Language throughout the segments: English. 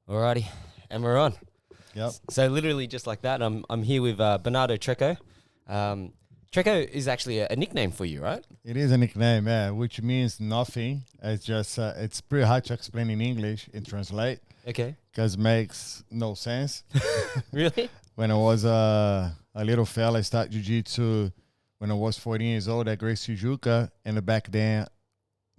Alrighty, and we're on. Yep. So literally just like that, I'm here with Bernardo Trekko. Trekko is actually a nickname for you, right? It is a nickname, yeah, which means nothing. It's just, it's pretty hard to explain in English and translate Okay. because makes no sense. Really? When I was a little fella, I started Jiu-Jitsu when I was 14 years old at Grace Tijuca. And back then,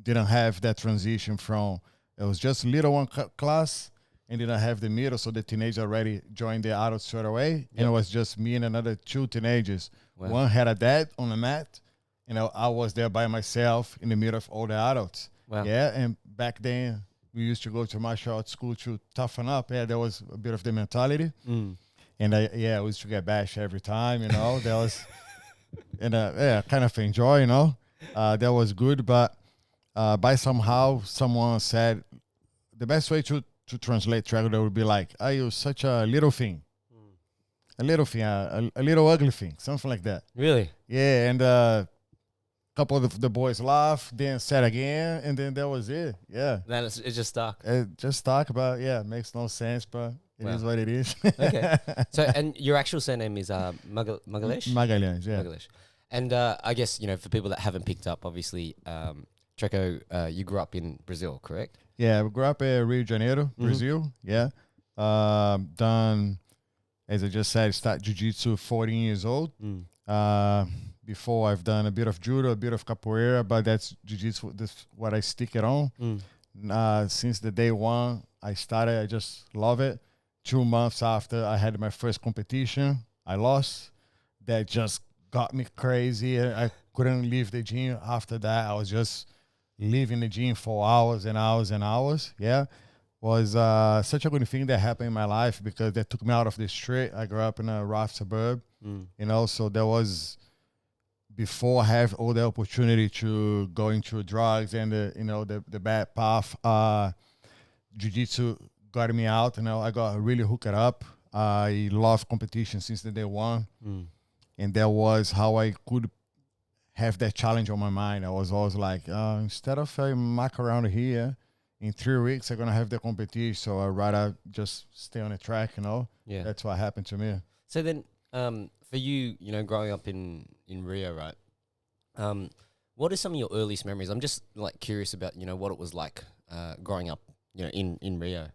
didn't have that transition from, it was just little one class and didn't have the middle. So the teenagers already joined the adults straight away. Yep. And it was just me and another two teenagers. Wow. One had a dad on the mat. I was there by myself in the middle of all the adults. Wow. Yeah, and back then we used to go to martial arts school to toughen up. Yeah, there was a bit of the mentality. And I used to get bashed every time, That was, kind of enjoy, That was good, but by somehow someone said the best way to translate Trekko would be like, "Are you such a little thing?" A little thing, a little ugly thing, something like that. Really? Yeah, and a couple of the boys laughed, then said again, and then that was it. Yeah. Then it's just stuck. Just talk about, makes no sense, but it is what it is. Okay. So, and your actual surname is Magalhaes? Magalhaes, yeah. Magalhaes. And I guess, for people that haven't picked up, obviously, Trekko, you grew up in Brazil, correct? Yeah, we grew up in Rio de Janeiro, Brazil. Yeah. Done, as I just said, start jiu-jitsu 14 years old. Before I've done a bit of judo, a bit of capoeira, but that's jiu-jitsu, that's what I stick it on. Since the day one I started, I just love it. 2 months after I had my first competition, I lost. That just got me crazy. I couldn't leave the gym after that. I was just leaving the gym for hours and hours and hours. Yeah. Was such a good thing that happened in my life because that took me out of the street. I grew up in a rough suburb, so there was, before I have all the opportunity to go into drugs and the bad path, jiu-jitsu got me out. I got really hooked up. I love competition since the day one. And that was how I could have that challenge on my mind. I was always like, instead of muck around here, in 3 weeks I'm gonna have the competition. So I'd rather just stay on the track, Yeah. That's what happened to me. So then, for you, growing up in Rio, right? What are some of your earliest memories? I'm just like curious about, what it was like growing up, in Rio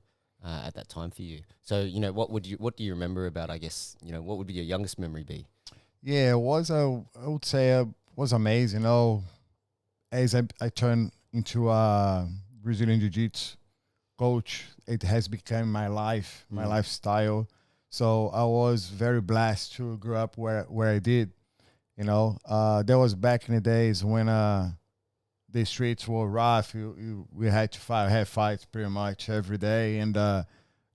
at that time for you. So, what do you remember about, I guess, what would be your youngest memory be? Yeah, it was, I would say, was amazing. As I turned into a Brazilian Jiu-Jitsu coach, it has become my life, my lifestyle. So I was very blessed to grow up where I did. That was back in the days when the streets were rough. We had to have fights pretty much every day, and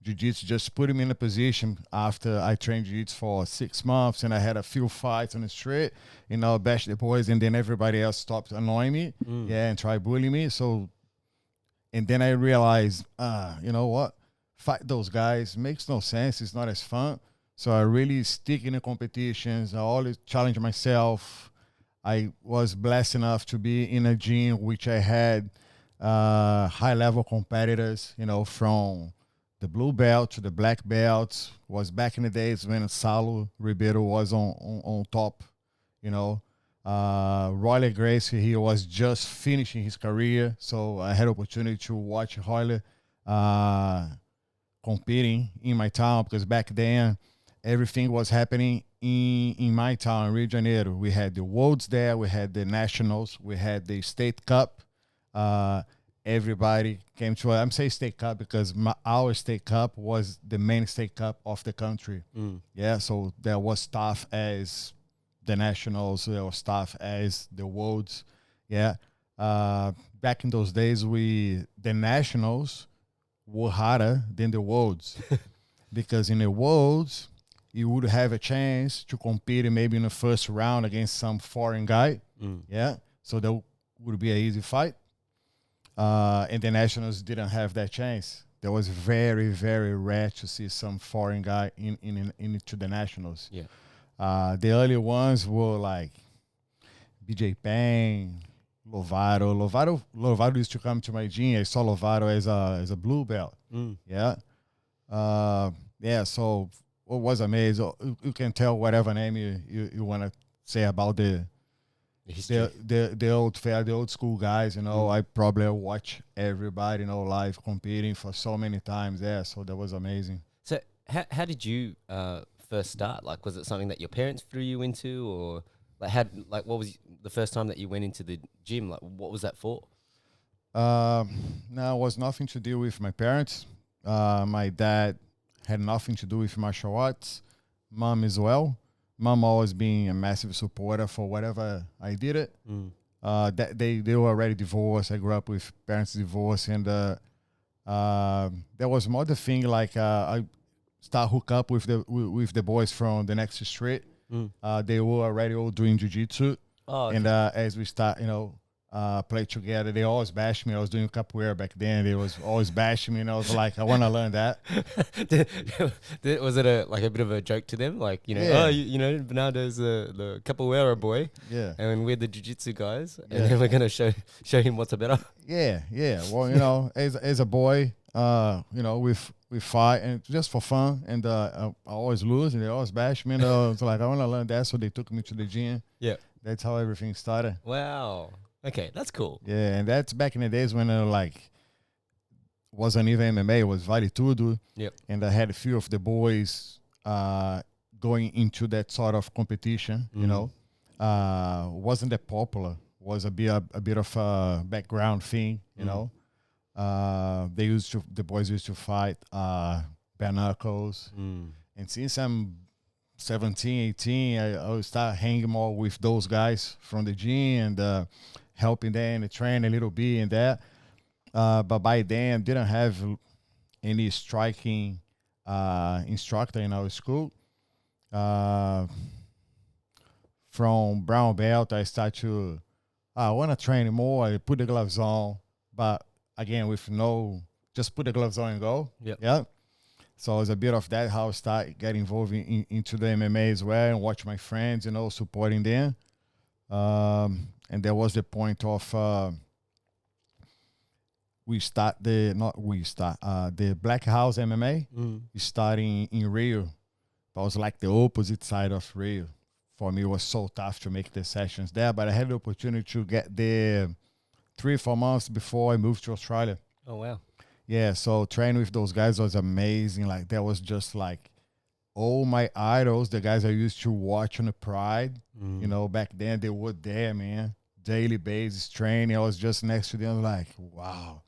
Jiu-Jitsu just put me in a position after I trained Jiu-Jitsu for 6 months, and I had a few fights on the street, bash the boys, and then everybody else stopped annoying me, and try bullying me. So, and then I realized, you know what? Fight those guys makes no sense. It's not as fun. So I really stick in the competitions. I always challenge myself. I was blessed enough to be in a gym which I had high-level competitors, from the blue belt to the black belts. Was back in the days when Saulo Ribeiro was on top, Royler Gracie, he was just finishing his career. So I had opportunity to watch Royler competing in my town because back then everything was happening in my town, Rio de Janeiro. We had the Worlds there, we had the Nationals, we had the State Cup. Everybody came to, I'm saying State Cup because our State Cup was the main State Cup of the country. Yeah, so there was tough as the Nationals, there was tough as the Worlds. Yeah, back in those days, the Nationals were harder than the Worlds because in the Worlds, you would have a chance to compete maybe in the first round against some foreign guy. Yeah, so that would be an easy fight. And the Nationals didn't have that chance. That was very, very rare to see some foreign guy into the Nationals. Yeah. The early ones were like BJ Penn, Lovato. Lovato used to come to my gym. I saw Lovato as a blue belt. Yeah. Yeah, so it was amazing. You can tell whatever name you want to say about The history. the old fair, the old school guys. I probably watch everybody live competing for so many times. Yeah, so that was amazing. So how did you first start? Like, was it something that your parents threw you into, or what was the first time that you went into the gym? Like, what was that for? No, it was nothing to do with my parents. My dad had nothing to do with martial arts. Mom as well. Mom always being a massive supporter for whatever I did it. That they were already divorced. I grew up with parents divorced, and there was more the thing like I start hook up with the boys from the next street. They were already all doing jiu-jitsu. Oh, okay. And as we start, play together, they always bash me. I was doing capoeira back then. They was always bashing me, and I was like, I want to learn that. Was it a bit of a joke to them? Like, Yeah. oh, Bernardo's the capoeira boy, Yeah. and we're the jiu-jitsu guys, Yeah. and then we're gonna show him what's better. Yeah. Well, as a boy, we fight and just for fun, and I always lose, and they always bash me. And it's like I want to learn that, so they took me to the gym. Yeah. That's how everything started. Wow. Okay, that's cool. Yeah, and that's back in the days when wasn't even MMA, it was Vale Tudo. Yep. And I had a few of the boys going into that sort of competition, wasn't that popular. Was a bit of a background thing, the boys used to fight Bernardo. And since I'm 17, 18, I would start hanging more with those guys from the gym and helping them and train a little bit and that. But by then, didn't have any striking instructor in our school. From brown belt, I start to, I want to train more. I put the gloves on, but again, just put the gloves on and go. Yep. Yeah. So it's a bit of that, how I start getting involved into the MMA as well and watch my friends, supporting them. And there was the point of the Black House MMA starting in Rio. But I was like the opposite side of Rio. For me, it was so tough to make the sessions there, but I had the opportunity to get there 3-4 months before I moved to Australia. Oh, wow. Yeah, so training with those guys was amazing. Like, that was just like all my idols, the guys I used to watch on the Pride, back then, they were there, man. Daily basis training. I was just next to them, like, wow.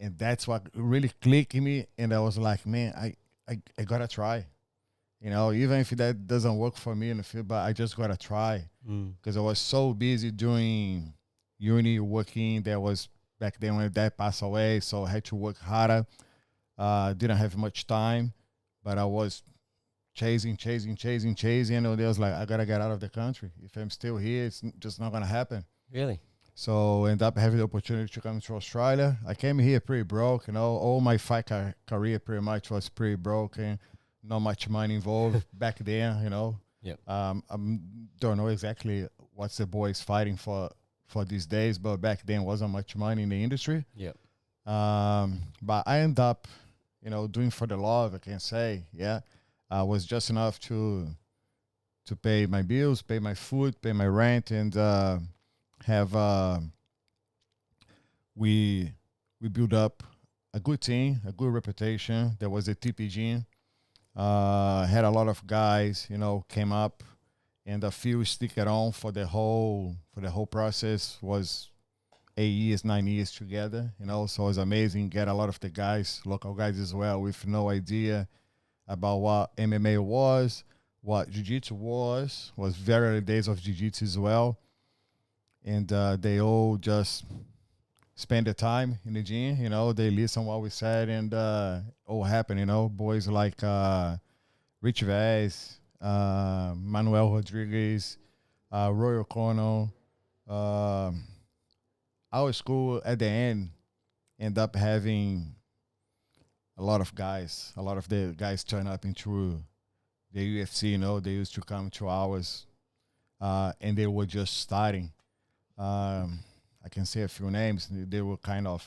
And that's what really clicked in me. And I was like, man, I gotta try. Even if that doesn't work for me in the field, but I just gotta try. Because I was so busy doing uni, working. There was back then when dad passed away, so I had to work harder. Didn't have much time, but I was chasing. And I was like, I gotta get out of the country. If I'm still here, it's just not gonna happen. Really? So I ended up having the opportunity to come to Australia. I came here pretty broke, all my fight career pretty much was pretty broken. Not much money involved back then, Yep. I don't know exactly what's the boys fighting for these days, but back then wasn't much money in the industry. Yep. But I ended up, doing for the love, I can say. Yeah. Was just enough to pay my bills, pay my food, pay my rent, and have we built up a good team, a good reputation. There was a TPG. Had a lot of guys, came up, and a few stick it on for the whole process. Was 8 years, 9 years together, so it was amazing. Get a lot of the guys, local guys as well, with no idea about what MMA was, what Jiu-Jitsu was very early days of Jiu-Jitsu as well. And they all just spend the time in the gym, they listen what we said, and all happened, boys like Rich Vaz, Manuel Rodriguez, Roy O'Connell. Our school at the end ended up having a lot of the guys turn up into the UFC, they used to come to ours, and they were just starting. I can say a few names. They were kind of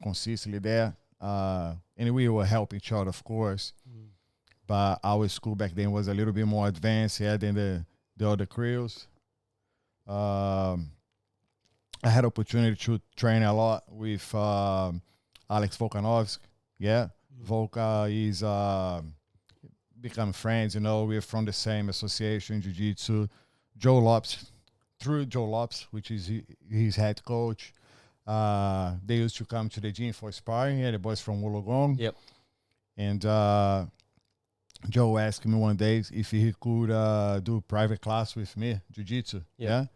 consistently there. and we will help each other, of course. But our school back then was a little bit more advanced, than the other crews. I had opportunity to train a lot with Alex Volkanovski. Yeah, Volka is become friends. We're from the same association, Jiu Jitsu. Joe Lopes, through Joe Lopes, which is his head coach. They used to come to the gym for sparring. The boys from Wollongong. Yep. And Joe asked me one day if he could do private class with me, jiu-jitsu. Yeah.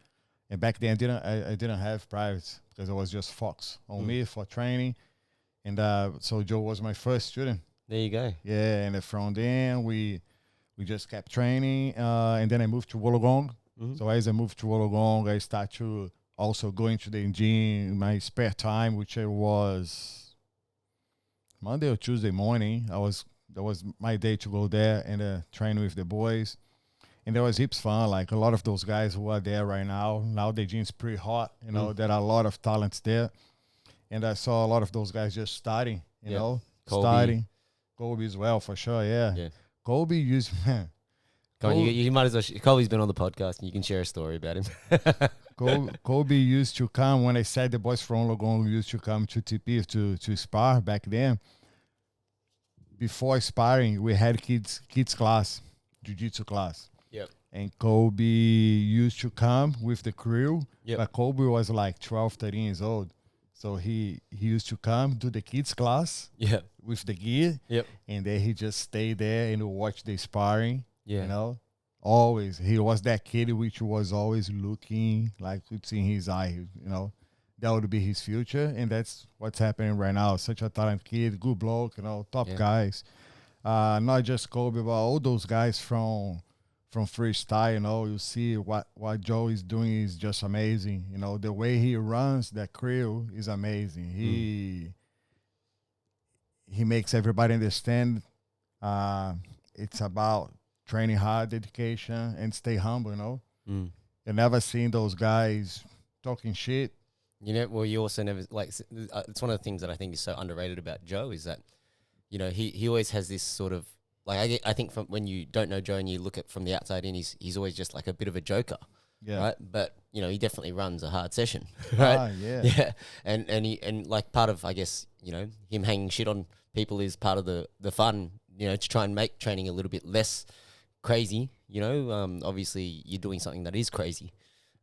And back then I didn't have privates because it was just Fox on me for training. And so Joe was my first student. There you go. Yeah, and from then we just kept training. And then I moved to Wollongong. So as I moved to Wollongong, I started to also go into the gym in my spare time, which was Monday or Tuesday morning. That was my day to go there and train with the boys. And there was heaps fun. Like a lot of those guys who are there right now. Now the gym's pretty hot. There are a lot of talents there. And I saw a lot of those guys just starting, Kobe. Starting. Kobe as well, for sure, yeah. Kobe used, man. Come on, you might as well. Kobe's been on the podcast and you can share a story about him. Kobe used to come, when I said the boys from Wollongong used to come to TP to spar back then. Before sparring, we had kids class, jiu-jitsu class. Yep. And Kobe used to come with the crew. Yep. But Kobe was like 12, 13 years old. So he used to come to the kids class with the gear. Yep. And then he just stayed there and watch the sparring. Yeah. Always. He was that kid which was always looking, like you'd see in his eye, that would be his future, and that's what's happening right now. Such a talented kid, good bloke, top guys. Not just Kobe, but all those guys from freestyle. You see what Joe is doing is just amazing. The way he runs that crew is amazing. He makes everybody understand. It's about training hard, dedication, and stay humble. You never seen those guys talking shit. Well, you also never, it's one of the things that I think is so underrated about Joe is that, he always has this sort of, I think from when you don't know Joe and you look at from the outside in, he's always just like a bit of a joker. Yeah. Right. But, he definitely runs a hard session. Right. Yeah. Yeah. And like part of, I guess, him hanging shit on people is part of the fun, to try and make training a little bit less crazy. Obviously you're doing something that is crazy.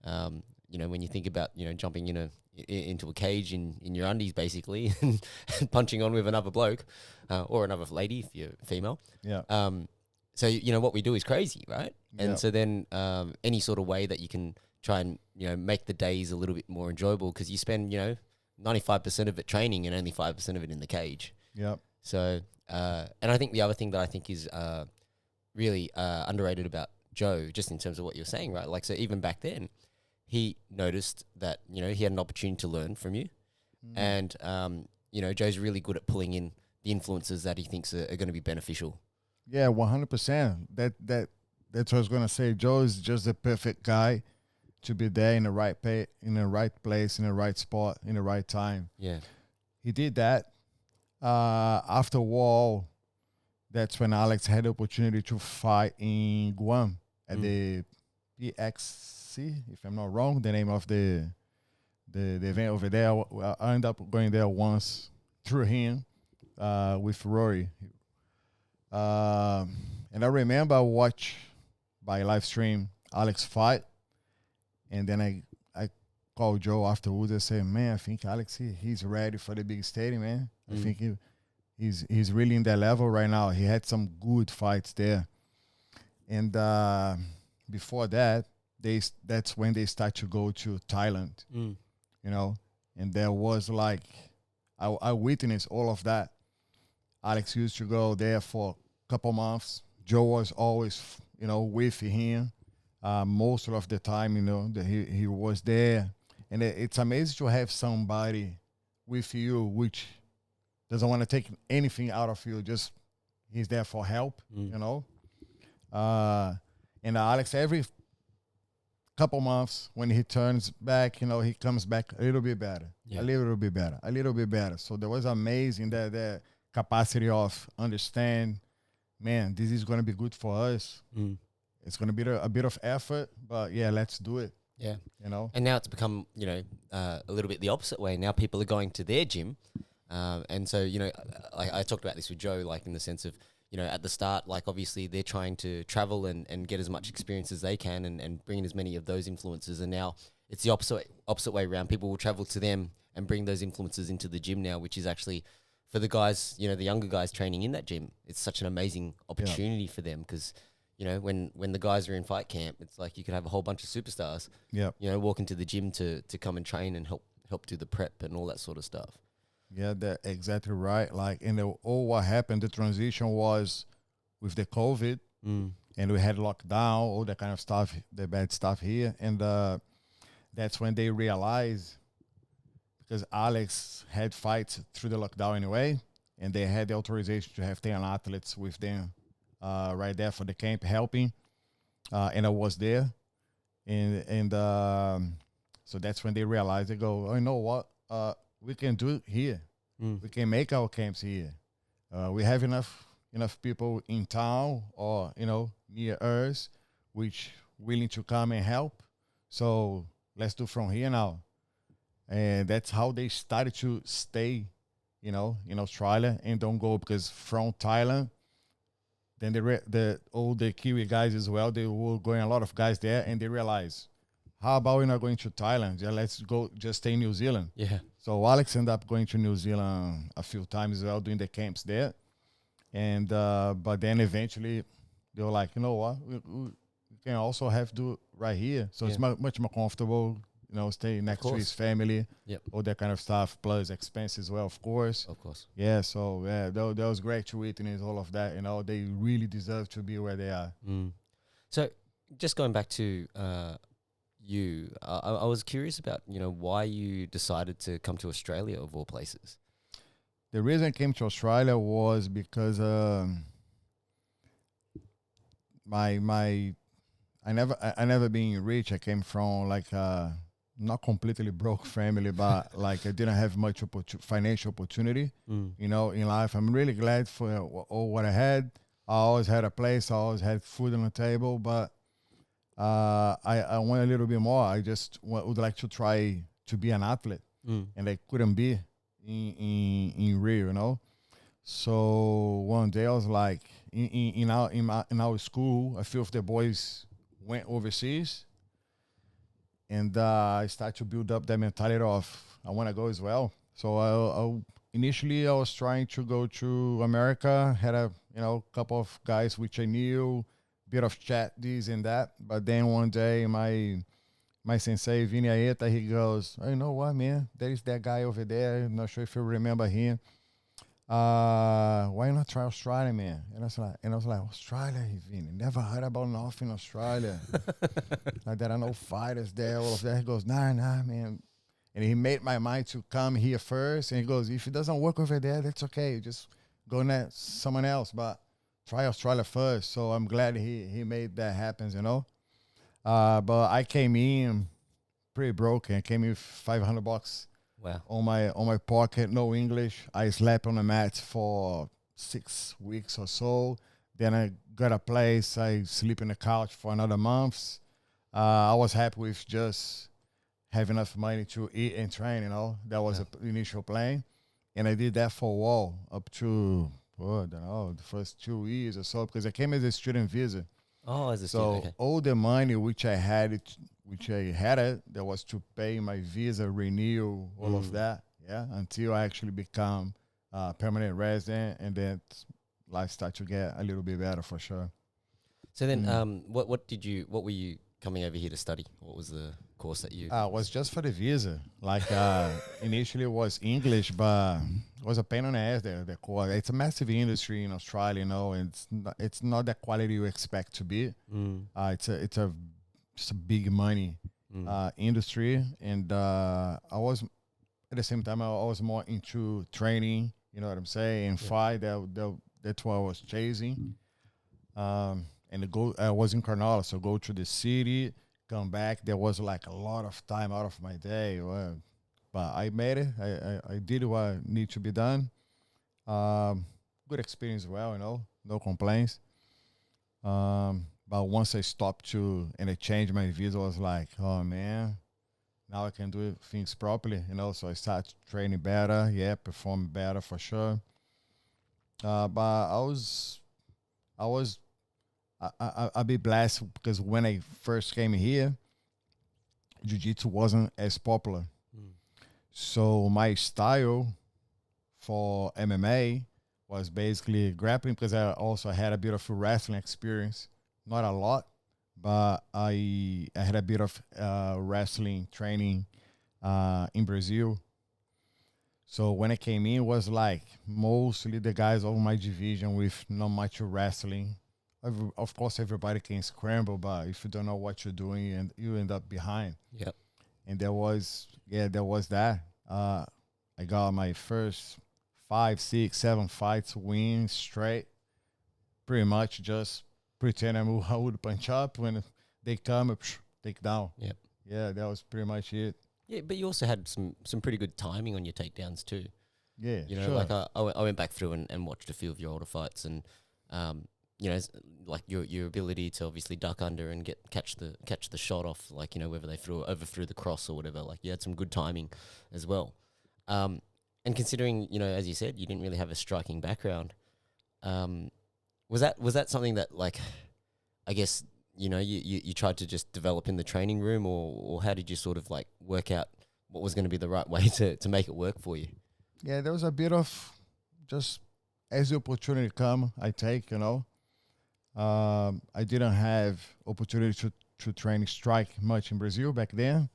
When you think about, jumping into a cage in your undies basically and punching on with another bloke or another lady if you're female. Yeah. So, what we do is crazy, right? And so then any sort of way that you can try and, make the days a little bit more enjoyable because you spend, 95% of it training and only 5% of it in the cage. Yep. So, and I think the other thing that I think is really underrated about Joe, just in terms of what you're saying, right? Like, so even back then, he noticed that, he had an opportunity to learn from you. And, Joe's really good at pulling in the influences that he thinks are going to be beneficial. Yeah, 100%. That's what I was going to say. Joe is just the perfect guy to be there in the right place, in the right spot, in the right time. Yeah. He did that. After Wall, that's when Alex had the opportunity to fight in Guam at the PXC, if I'm not wrong, the name of the event over there. I ended up going there once through him with Rory. And I remember I watched by live stream Alex fight, and then I called Joe afterwards and said, man, I think Alex, he's ready for the big stadium, man. I think he's really in that level right now. He had some good fights there. And before that, that's when they start to go to Thailand, and there was like, I witnessed all of that. Alex used to go there for a couple months. Joe was always, with him most of the time, that he was there. And it's amazing to have somebody with you which doesn't want to take anything out of you, just he's there for help, And Alex, couple months, when he turns back, he comes back a little bit better, Yeah. a little bit better, a little bit better. So that was amazing, that capacity of understand, man, this is going to be good for us. It's going to be a bit of effort, but yeah, let's do it. Yeah. And now it's become, a little bit the opposite way. Now people are going to their gym. And so, I talked about this with Joe, like in the sense of, at the start, like obviously they're trying to travel and get as much experience as they can and bring in as many of those influences. And now it's the opposite way around. People will travel to them and bring those influences into the gym now, which is actually for the guys, the younger guys training in that gym. It's such an amazing opportunity for them because, when the guys are in fight camp, it's like you could have a whole bunch of superstars, walk into the gym to come and train and help do the prep and all that sort of stuff. Yeah, that's exactly right. Like, what happened, the transition was with the COVID, and we had lockdown, all that kind of stuff, the bad stuff here. And that's when they realized, because Alex had fights through the lockdown anyway, and they had the authorization to have 10 athletes with them right there for the camp helping. And I was there. And so that's when they realized, they go, oh, you know what? We can do it here. We can make our camps here. We have enough people in town or near us, which willing to come and help. So let's do from here now. And that's how they started to stay, in Australia and don't go, because from Thailand, then all the Kiwi guys as well, they were going, a lot of guys there, and they realized, how about we're not going to Thailand? Yeah, let's go just stay in New Zealand. Yeah. So Alex ended up going to New Zealand a few times as well, doing the camps there. And but then eventually they were like, you know what, we can also do right here. So it's much more comfortable, stay next to his family, all that kind of stuff, plus expense as well, of course. Of course. Yeah, so that was great to witness all of that. They really deserve to be where they are. So just going back to you, I was curious about, why you decided to come to Australia of all places. The reason I came to Australia was because I never been rich. I came from like not completely broke family, but like I didn't have much financial opportunity, in life. I'm really glad for all what I had. I always had a place. I always had food on the table, but I want a little bit more. I just would like to try to be an athlete, and I couldn't be in Rio, So one day I was like, in our school, a few of the boys went overseas, and I started to build up that mentality of I want to go as well. So initially I was trying to go to America. Had a couple of guys which I knew, bit of chat, this and that. But then one day my sensei, Vini Aeta, he goes, oh, you know what, man? There is that guy over there. I'm not sure if you remember him. Why not try Australia, man? And I was like, Australia, Vini? Never heard about nothing in Australia. Like, there are no fighters there, all of that. He goes, nah, man. And he made my mind to come here first. And he goes, if it doesn't work over there, that's okay. Just go net someone else. But try Australia first. So I'm glad he made that happen, But I came in pretty broken. I came in with $500 on my pocket, no English. I slept on the mat for 6 weeks or so. Then I got a place. I sleep in the couch for another month. I was happy with just having enough money to eat and train. That was the initial plan, and I did that for a while up to I don't know, the first 2 years or so, because I came as a student visa. Oh, as a student. Okay. All the money which I had, that was to pay my visa, renew, all of that, until I actually become a permanent resident, and then life started to get a little bit better for sure. So then, what were you coming over here to study? What was the course that you? It was just for the visa. Like initially it was English, but it was a pain in the ass. The course. It's a massive industry in Australia, and it's not the quality you expect to be. It's a big money industry, and I was at the same time I was more into training. You know what I'm saying? And fight. That's what I was chasing. And I was in Cronulla, so go to the city, come back. There was like a lot of time out of my day. Well, but I made it. I did what need to be done. Good experience, well, no complaints. But once I stopped to and I changed my visa, I was like, oh man, now I can do things properly, So I started training better, perform better for sure. But I was, I'll be blessed because when I first came here, Jiu Jitsu wasn't as popular. So my style for MMA was basically grappling because I also had a bit of wrestling experience. Not a lot, but I had a bit of wrestling training in Brazil. So when I came in, it was like mostly the guys of my division with not much wrestling. Of course, everybody can scramble, but if you don't know what you're doing, and you end up behind. Yep. And there was that. I got my first 5, 6, 7 fights win straight. Pretty much just pretend I would punch up when they come, take down. Yep. Yeah, that was pretty much it. Yeah, but you also had some pretty good timing on your takedowns too. Yeah, sure. Like I went back through and watched a few of your older fights, and like your ability to obviously duck under and catch the shot off, like whether they overthrew the cross or whatever. Like you had some good timing as well. And considering as you said, you didn't really have a striking background. Was that something that, like, I guess you tried to just develop in the training room, or how did you sort of like work out what was going to be the right way to make it work for you? Yeah, there was a bit of just as the opportunity come, I take. I didn't have opportunity to train strike much in Brazil back then.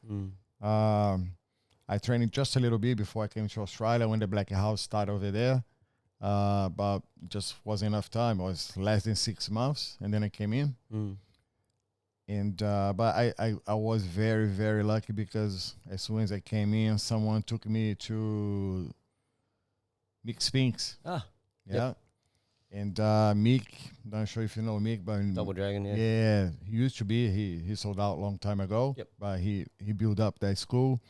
I trained just a little bit before I came to Australia when the Black House started over there. But just wasn't enough time. It was less than 6 months, and then I came in. And but I was very, very lucky because as soon as I came in, someone took me to Mick Spinks. Yeah. Yep. And Mick, not sure if you know Mick, but Double Dragon, yeah. Yeah, he used to be. He sold out a long time ago. Yep. But he built up that school.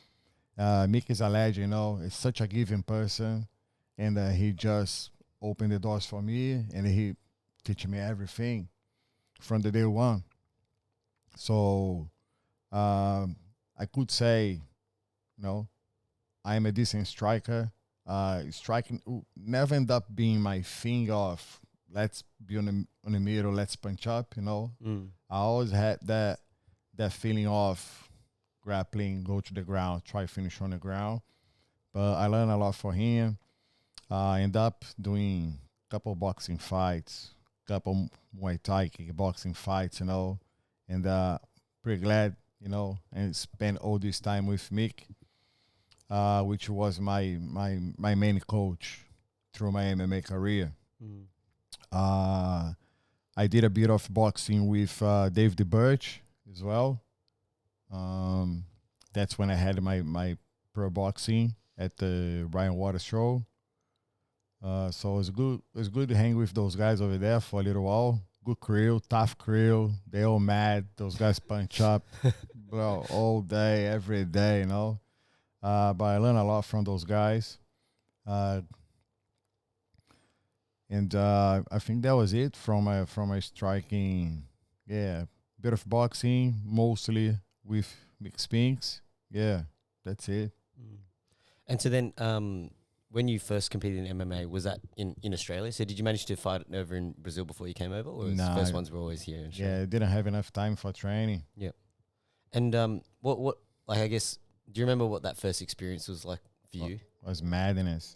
Mick is a legend, He's such a giving person. And he just opened the doors for me, and he teach me everything from the day one. So I could say, I'm a decent striker. Striking never end up being my thing of let's be on the middle, let's punch up. I always had that feeling of grappling, go to the ground, try finish on the ground. But I learned a lot from him. I end up doing a couple boxing fights, couple Muay Thai kickboxing fights, and pretty glad, and spent all this time with Mick, which was my main coach through my MMA career. I did a bit of boxing with David Birch as well. That's when I had my pro boxing at the Ryan Waters show. So it was good to hang with those guys over there for a little while. Good crew, tough crew. They all mad. Those guys punch up, well, all day, every day, But I learned a lot from those guys. And I think that was it from my striking. Yeah, bit of boxing, mostly with Mick Spinks. Yeah, that's it. And so then, when you first competed in MMA, was that in Australia? So did you manage to fight over in Brazil before you came over, or was the first ones were always here in Australia? Yeah, I didn't have enough time for training. Yeah. And what like, I guess, do you remember what that first experience was like for you? It was madness.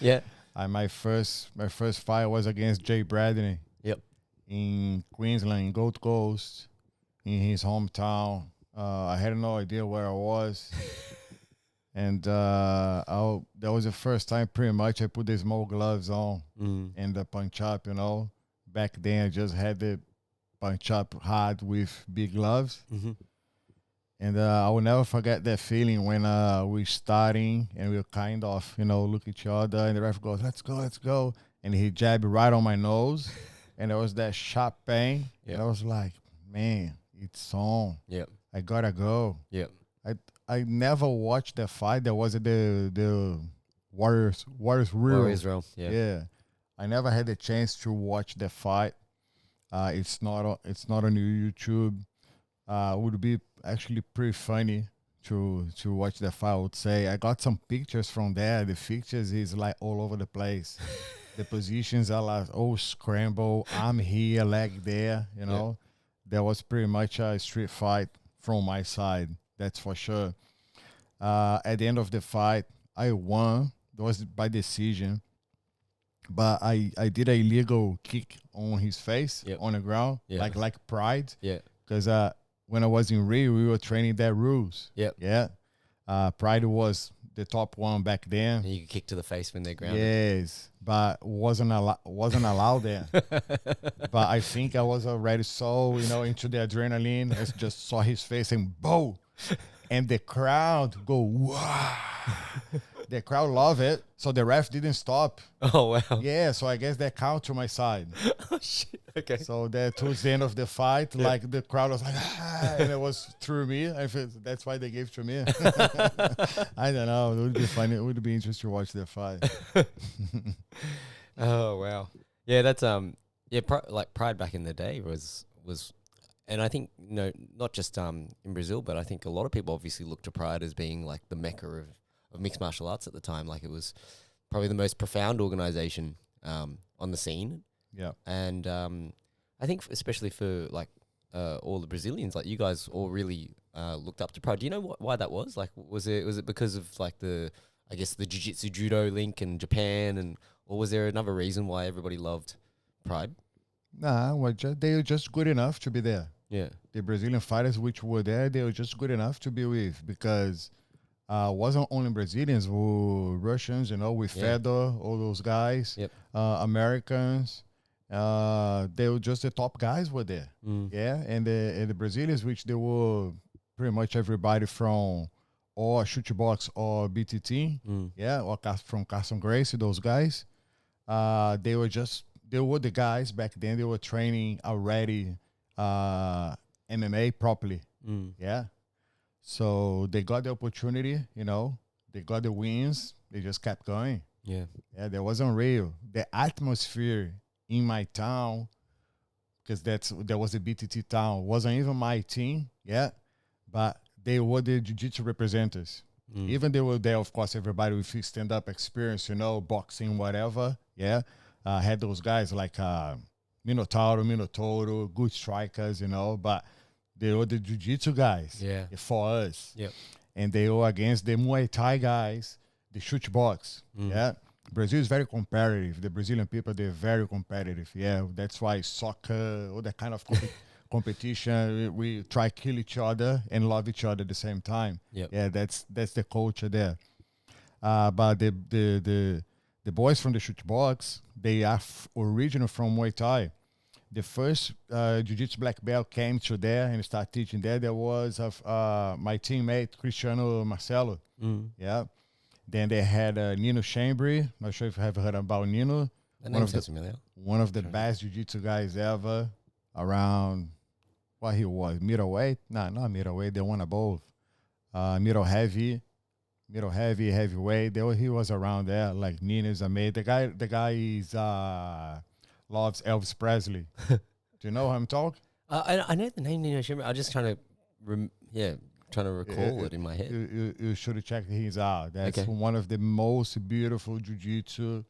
Yeah. My first fight was against Jay Bradley. Yep. In Queensland, in Gold Coast, in his hometown. I had no idea where I was. And that was the first time pretty much I put the small gloves on and the punch up, Back then I just had the punch up hard with big gloves. And I will never forget that feeling when we're starting and we're kind of, look at each other and the ref goes, let's go. And he jabbed right on my nose and there was that sharp pain. Yep. And I was like, man, it's on. Yeah. I gotta go. Yeah. I never watched the fight. There was the Warriors Real. Warriors Realm. Yeah. Yeah. I never had the chance to watch the fight. It's not on YouTube. Would be actually pretty funny to watch the fight. I would say I got some pictures from there. The pictures is like all over the place. The positions are like scramble. I'm here, leg there. You know, there was pretty much a street fight from my side. That's for sure. At the end of the fight, I won. It was by decision. But I did a illegal kick on his face on the ground, like pride. Yeah. Because when I was in Rio, we were training their rules. Yep. Yeah. Pride was the top one back then. And you could kick to the face when they're grounded. Yes, but wasn't allowed there. But I think I was already so into the adrenaline. I just saw his face and boom, and the crowd go wow. The crowd love it, so the ref didn't stop. Oh wow! Yeah, so I guess that count to my side. Oh shit! Okay. So that towards the end of the fight, like the crowd was like, and it was through me. I feel that's why they gave to me. I don't know. It would be funny. It would be interesting to watch the fight. Oh wow! Yeah, that's like Pride back in the day was, and I think not just in Brazil, but I think a lot of people obviously look to Pride as being like the mecca of mixed martial arts at the time. Like it was probably the most profound organization on the scene. Yeah. And I think especially for like all the Brazilians, like you guys all really looked up to Pride. Do you know why that was? Like, was it because of like the jiu-jitsu judo link in Japan, or was there another reason why everybody loved Pride? Nah, they were just good enough to be there. Yeah. The Brazilian fighters which were there, they were just good enough to be with, because wasn't only Brazilians, were Russians, with Fedor, all those guys, Americans. They were just the top guys were there. Yeah, and the Brazilians, which they were pretty much everybody from or shootbox or BTT, or from Carson Gracie, those guys. They were the guys back then. They were training already MMA properly. Yeah. So they got the opportunity, they got the wins. They just kept going. Yeah. Yeah, that wasn't real. The atmosphere in my town, because there was a BTT town, wasn't even my team, but they were the jiu-jitsu representatives. Even they were there, of course, everybody with stand-up experience, boxing, whatever, had those guys like Minotauro, good strikers, but they were the jiu-jitsu guys for us. Yep. And they were against the Muay Thai guys, the shoot box. Brazil is very competitive. The Brazilian people, they're very competitive. Yeah, that's why soccer, all that kind of competition, we try to kill each other and love each other at the same time. Yeah, that's the culture there. But the boys from the shoot box, they are original from Muay Thai. The first jiu-jitsu black belt came to there and started teaching there. There was my teammate Cristiano Marcelo. Yeah. Then they had Nino Chambry. Not sure if you have heard about Nino. One of the best jiu-jitsu guys ever. Around what he was, middleweight? Nah, not middleweight. The one above, middle heavy, heavyweight. He was around there. Like Nino's amazing. The guy is loves Elvis Presley. Do you know who I'm talking? I know the name Nino Shimmer. I'm just trying to recall it in my head. You should check his out. That's one of the most beautiful jiu-jitsu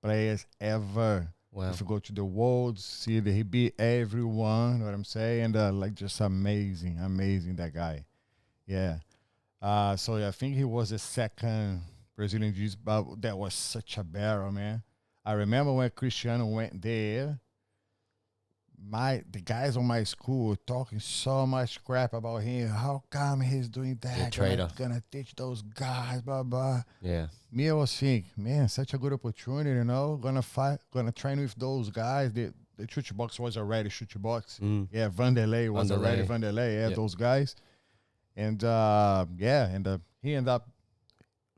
players ever. Wow. If you go to the world, see that he beat everyone, you know what I'm saying? And just amazing, that guy. Yeah. So I think he was the second Brazilian jiu-jitsu, but that was such a battle, man. I remember when Cristiano went there, the guys on my school were talking so much crap about him. How come he's doing that? Traitor. Gonna teach those guys, blah blah. Yeah. Me, I was thinking, man, such a good opportunity, Gonna fight, gonna train with those guys. The shoot box was already shoot box. Yeah, Vanderlei was already Vanderlei. Yeah, those guys. And he ended up.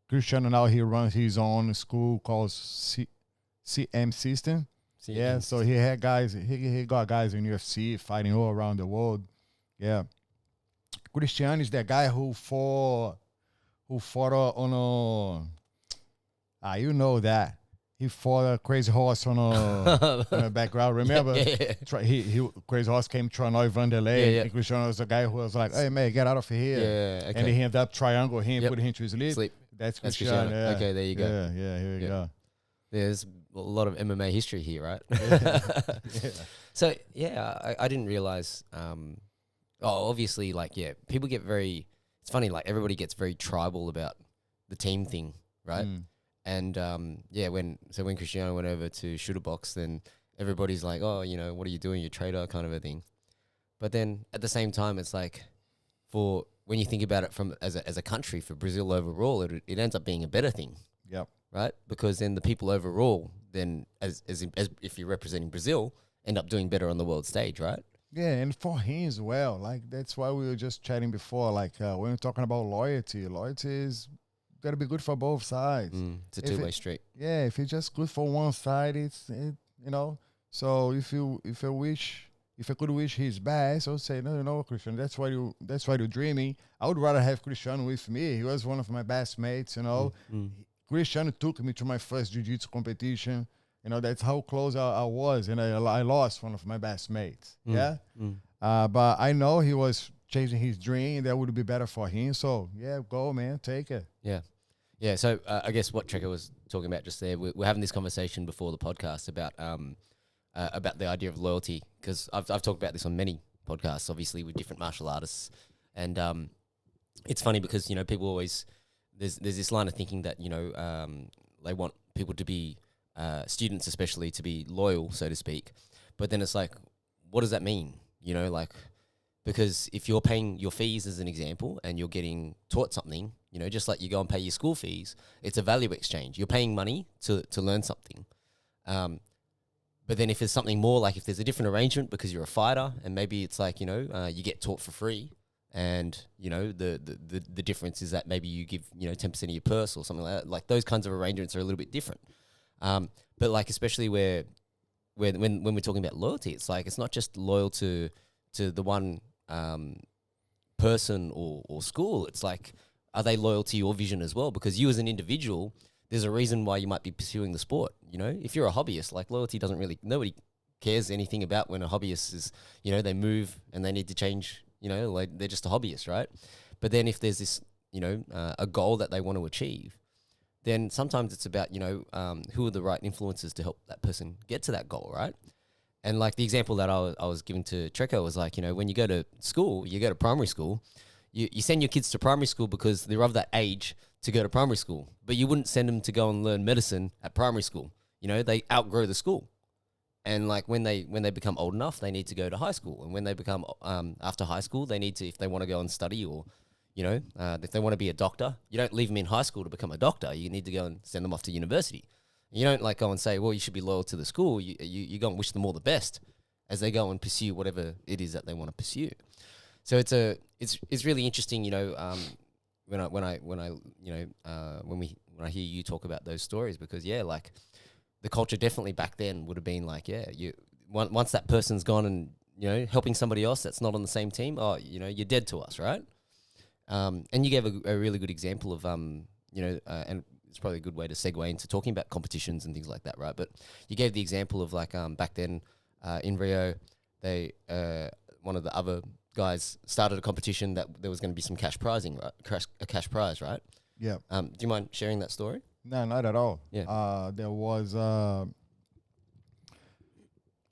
Cristiano now he runs his own school called CM System. Yeah, so he had guys. He got guys in UFC fighting all around the world. Yeah. Cristiano is the guy who fought on you know that. He fought a crazy horse on a background. Remember? Yeah. He crazy horse came Tronoy Vanderlei, and Cristiano was the guy who was like, "Hey man, get out of here!" Yeah, okay. And he ended up triangle him, put him to sleep. That's Cristiano. Yeah. Okay, there you go. Yeah. Here we go. There's a lot of MMA history here, right? So I didn't realize. Obviously, like people get very. It's funny, like everybody gets very tribal about the team thing, right? And when Cristiano went over to shooter box, then everybody's like, oh, what are you doing? You're a traitor, kind of a thing. But then at the same time, it's like, for when you think about it from as a country, for Brazil overall, it ends up being a better thing. Yep. Right? Because then the people overall, then as if you're representing Brazil, end up doing better on the world stage, right? Yeah, and for him as well. Like, that's why we were just chatting before. Like, when we're talking about loyalty is got to be good for both sides. It's a two-way street. Yeah, if it's just good for one side, So if I could wish his best, I would say, no, Cristiano, that's why you're dreaming. I would rather have Cristiano with me. He was one of my best mates, Cristiano took me to my first jiu-jitsu competition. That's how close I was, and I lost one of my best mates. But I know he was chasing his dream. That would be better for him. So yeah, go man, take it. Yeah. So I guess what Trekko was talking about just there, we're having this conversation before the podcast about the idea of loyalty, because I've talked about this on many podcasts, obviously with different martial artists, and it's funny because people always there's this line of thinking that they want people to be students especially to be loyal, so to speak, but then it's like, what does that mean? Because if you're paying your fees as an example and you're getting taught something, just like you go and pay your school fees, it's a value exchange. You're paying money to learn something. But then if there's something more, like if there's a different arrangement because you're a fighter and maybe it's like, you get taught for free, and, the difference is that maybe you give, 10% of your purse or something like that. Like those kinds of arrangements are a little bit different. But like, especially when we're talking about loyalty, it's like, it's not just loyal to the one person or school. It's like, are they loyal to your vision as well? Because you as an individual, there's a reason why you might be pursuing the sport. If you're a hobbyist, like loyalty doesn't really, nobody cares anything about when a hobbyist is, they move and they need to change, like they're just a hobbyist, right? But then if there's this, a goal that they want to achieve, then sometimes it's about, who are the right influences to help that person get to that goal, right? And like the example that I was giving to Trekko was like, when you go to school, you go to primary school, you send your kids to primary school because they're of that age to go to primary school, but you wouldn't send them to go and learn medicine at primary school. They outgrow the school. And like when they become old enough, they need to go to high school. And when they become, after high school, they need to, if they want to go and study or, if they want to be a doctor, you don't leave them in high school to become a doctor. You need to go and send them off to university. You don't like go and say, well, you should be loyal to the school. You go and wish them all the best as they go and pursue whatever it is that they want to pursue. So it's really interesting, when I hear you talk about those stories, because like the culture definitely back then would have been like, once that person's gone and helping somebody else that's not on the same team, you're dead to us, right? And you gave a really good example of and it's probably a good way to segue into talking about competitions and things like that, right? But you gave the example of like back then in Rio, they one of the other guys started a competition that there was going to be some cash prizing, right? A cash prize, right? Yeah. Do you mind sharing that story? No, not at all. Yeah. There was so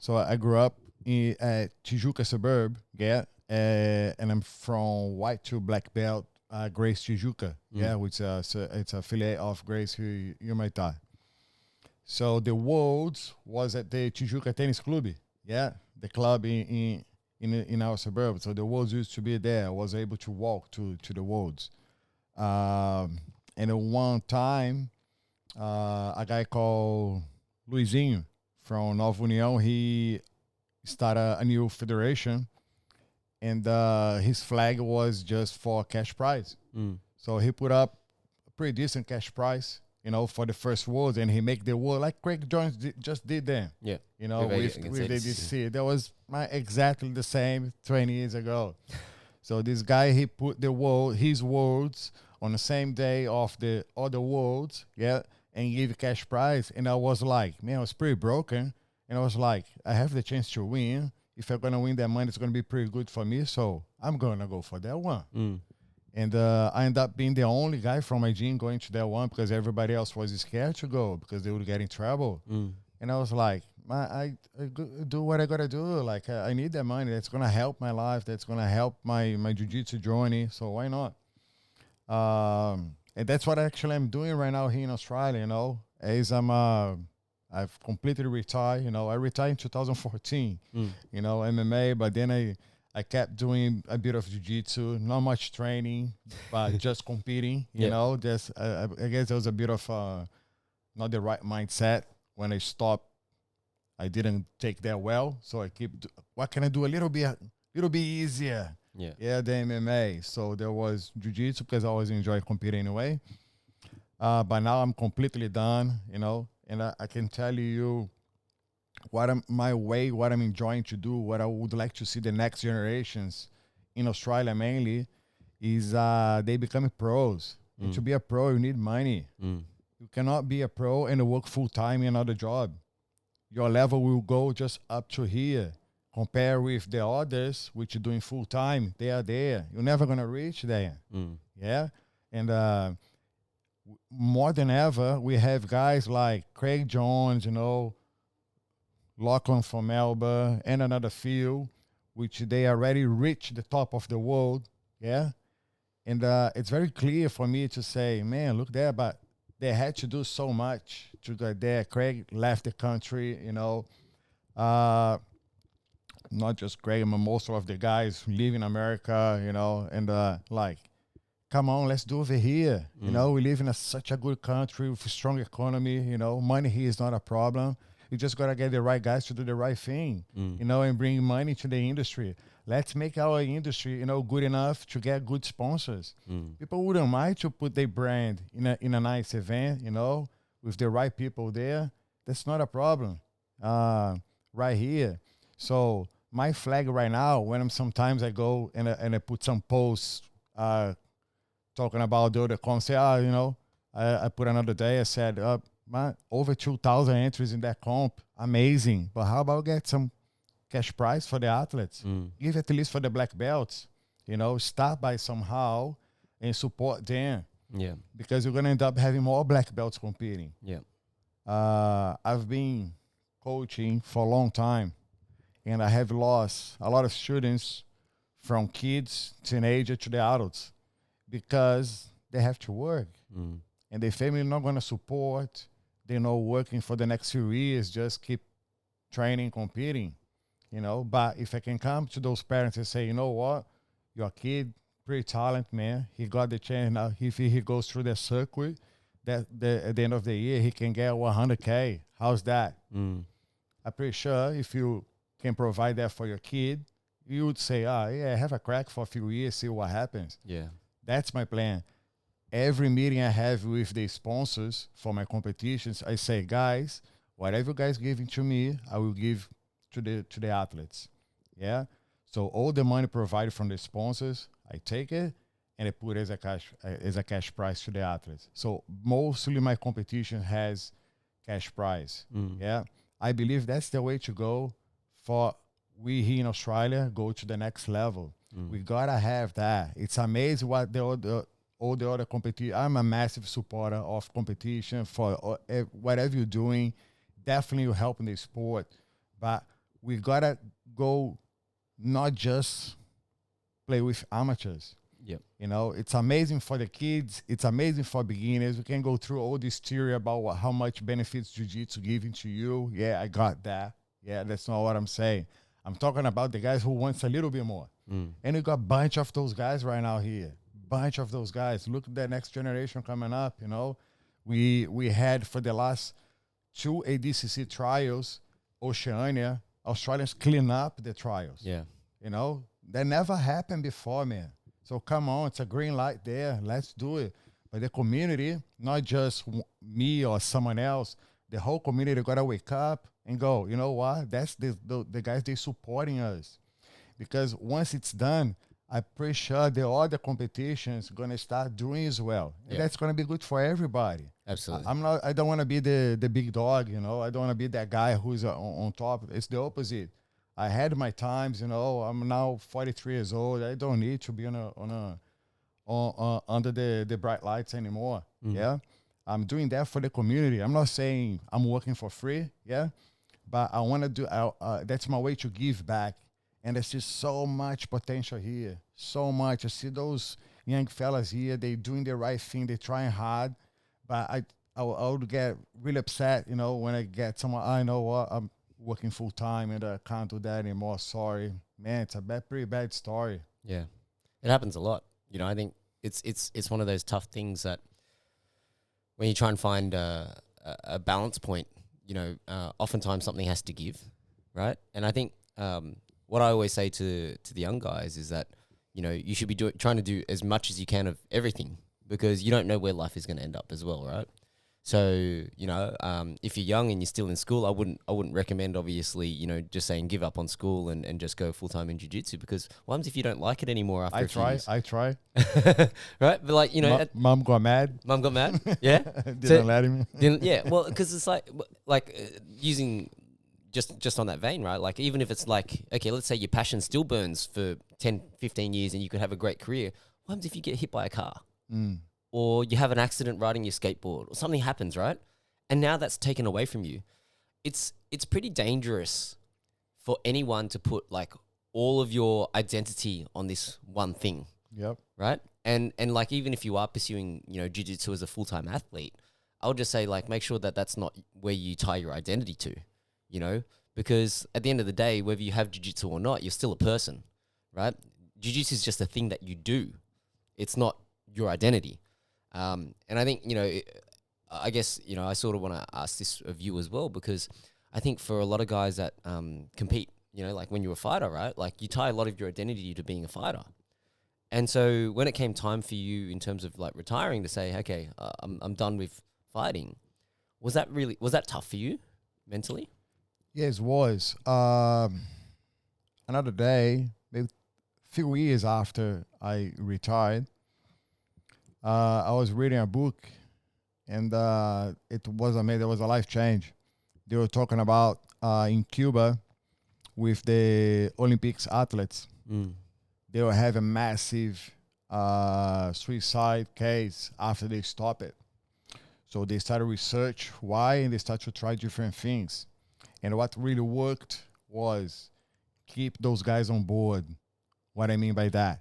I grew up at Tijuca suburb, and I'm from white to black belt, Grace Tijuca, which it's a affiliate of Grace Humaitai. So the Worlds was at the Tijuca Tennis Club, the club in our suburb. So the Worlds used to be there. I was able to walk to the Worlds. And at one time, a guy called Luizinho from Nova União, he started a new federation, and his flag was just for cash prize. So he put up a pretty decent cash prize, you know, for the first worlds, and he make the world like Craig Jones just did then. Yeah. You know, with the ADCC. That was exactly the same 20 years ago. So this guy, he put his worlds on the same day of the other worlds, yeah, and give cash prize. And I was like, man, I was pretty broken. And I was like, I have the chance to win. If I'm going to win that money, it's going to be pretty good for me. So I'm going to go for that one. And I ended up being the only guy from my gym going to that one because everybody else was scared to go because they would get in trouble. And I was like, I do what I got to do. Like, I need that money. That's going to help my life. That's going to help my jiu-jitsu journey. So why not? And that's what actually I'm doing right now here in Australia, you know, as I've completely retired. You know, I retired in 2014, you know, MMA, but then I kept doing a bit of jiu-jitsu, not much training, but just competing, you know. Just I guess there was a bit of not the right mindset. When I stopped, I didn't take that well. So I keep, what can I do a little bit easier? Yeah, the MMA. So there was jiu-jitsu because I always enjoy competing anyway. But now I'm completely done, you know, and I can tell you what I'm enjoying to do, what I would like to see the next generations in Australia mainly is they becoming pros. And to be a pro, you need money. You cannot be a pro and work full-time in another job. Your level will go just up to here. Compare with the others, which are doing full-time, they are there. You're never going to reach there. Yeah? And more than ever, we have guys like Craig Jones, you know, Lachlan from Melbourne, and another few, which they already reached the top of the world. Yeah? And it's very clear for me to say, man, look there, but they had to do so much to get there. Craig left the country, you know. Not just Craig, but most of the guys live in America, you know, and like, come on, let's do over here. You know, we live in such a good country with a strong economy, you know, money here is not a problem. You just got to get the right guys to do the right thing, you know, and bring money to the industry. Let's make our industry, you know, good enough to get good sponsors. People wouldn't mind to put their brand in a nice event, you know, with the right people there. That's not a problem right here. So my flag right now, when sometimes I go and I put some posts talking about the other comp, say, you know, I put another day, I said, man, over 2,000 entries in that comp, amazing. But how about get some cash prize for the athletes? Give at least for the black belts, you know, start by somehow and support them. Yeah. Because you're going to end up having more black belts competing. Yeah. I've been coaching for a long time, and I have lost a lot of students from kids, teenagers to the adults because they have to work. And their family not going to support. They're not working for the next few years, just keep training, competing, you know. But if I can come to those parents and say, you know what, your kid, pretty talented, man. He got the chance now. If he goes through the circuit, at the end of the year, he can get 100K. How's that? I'm pretty sure if you can provide that for your kid, you would say, yeah, have a crack for a few years, see what happens. Yeah. That's my plan. Every meeting I have with the sponsors for my competitions, I say, guys, whatever you guys giving to me, I will give to the athletes. Yeah. So all the money provided from the sponsors, I take it and I put it as a cash prize to the athletes. So mostly my competition has cash prize. Yeah. I believe that's the way to go for we here in Australia go to the next level. We gotta have that. It's amazing what all the other competition. I'm a massive supporter of competition for whatever you're doing. Definitely you're helping the sport, but we gotta go not just play with amateurs. Yep. You know, it's amazing for the kids. It's amazing for beginners. We can go through all this theory about how much benefits jiu-jitsu giving to you. Yeah, I got that. Yeah, that's not what I'm saying. I'm talking about the guys who wants a little bit more. And you got a bunch of those guys right now here. Bunch of those guys. Look at the next generation coming up, you know. We had for the last 2 ADCC trials, Oceania, Australians clean up the trials. Yeah. You know, that never happened before, man. So come on, it's a green light there. Let's do it. but the community, not just me or someone else, the whole community got to wake up and go, you know what? That's the guys, they supporting us. Because once it's done, I'm pretty sure the other competitions going to start doing as well. And that's going to be good for everybody. Absolutely. I don't want to be the big dog, you know. I don't want to be that guy who's on top. It's the opposite. I had my times, you know. I'm now 43 years old. I don't need to be under the bright lights anymore. Yeah. I'm doing that for the community. I'm not saying I'm working for free. Yeah. But I want to do, that's my way to give back. And there's just so much potential here. So much. I see those young fellas here. They doing the right thing. They trying hard. But I would get really upset, you know, when I get someone, I know what, I'm working full time and I can't do that anymore. Sorry. Man, it's a pretty bad story. Yeah. It happens a lot. You know, I think it's one of those tough things that when you try and find a balance point, you know, oftentimes something has to give, right? And I think what I always say to the young guys is that, you know, you should be trying to do as much as you can of everything, because you don't know where life is going to end up as well, right? So, you know, if you're young and you're still in school, I wouldn't recommend, obviously, you know, just saying give up on school and just go full-time in jiu-jitsu, because what happens if you don't like it anymore after a few years? I try. Right? But like, you know... Mom got mad. Mom got mad? Yeah? Didn't let him. Yeah, well, because it's like using... Just on that vein, right? Like, even if it's like, okay, let's say your passion still burns for 10, 15 years and you could have a great career. What happens if you get hit by a car? Or you have an accident riding your skateboard, or something happens, right? And now that's taken away from you. It's pretty dangerous for anyone to put like all of your identity on this one thing. Yep. Right? And like, even if you are pursuing, you know, jiu-jitsu as a full-time athlete, I would just say, like, make sure that that's not where you tie your identity to, you know? Because at the end of the day, whether you have jiu-jitsu or not, you're still a person, right? Jiu-jitsu is just a thing that you do. It's not your identity. And I think, you know, I guess, you know, I sort of want to ask this of you as well, because I think for a lot of guys that compete, you know, like when you're a fighter, right? Like, you tie a lot of your identity to being a fighter. And so when it came time for you in terms of like retiring to say, okay, I'm done with fighting, was that tough for you mentally? Yes, it was. Another day, maybe a few years after I retired, I was reading a book, and it was a life change. They were talking about in Cuba with the Olympics athletes. They were having massive suicide case after they stopped it. So they started research why, and they started to try different things. And what really worked was keep those guys on board. What I mean by that,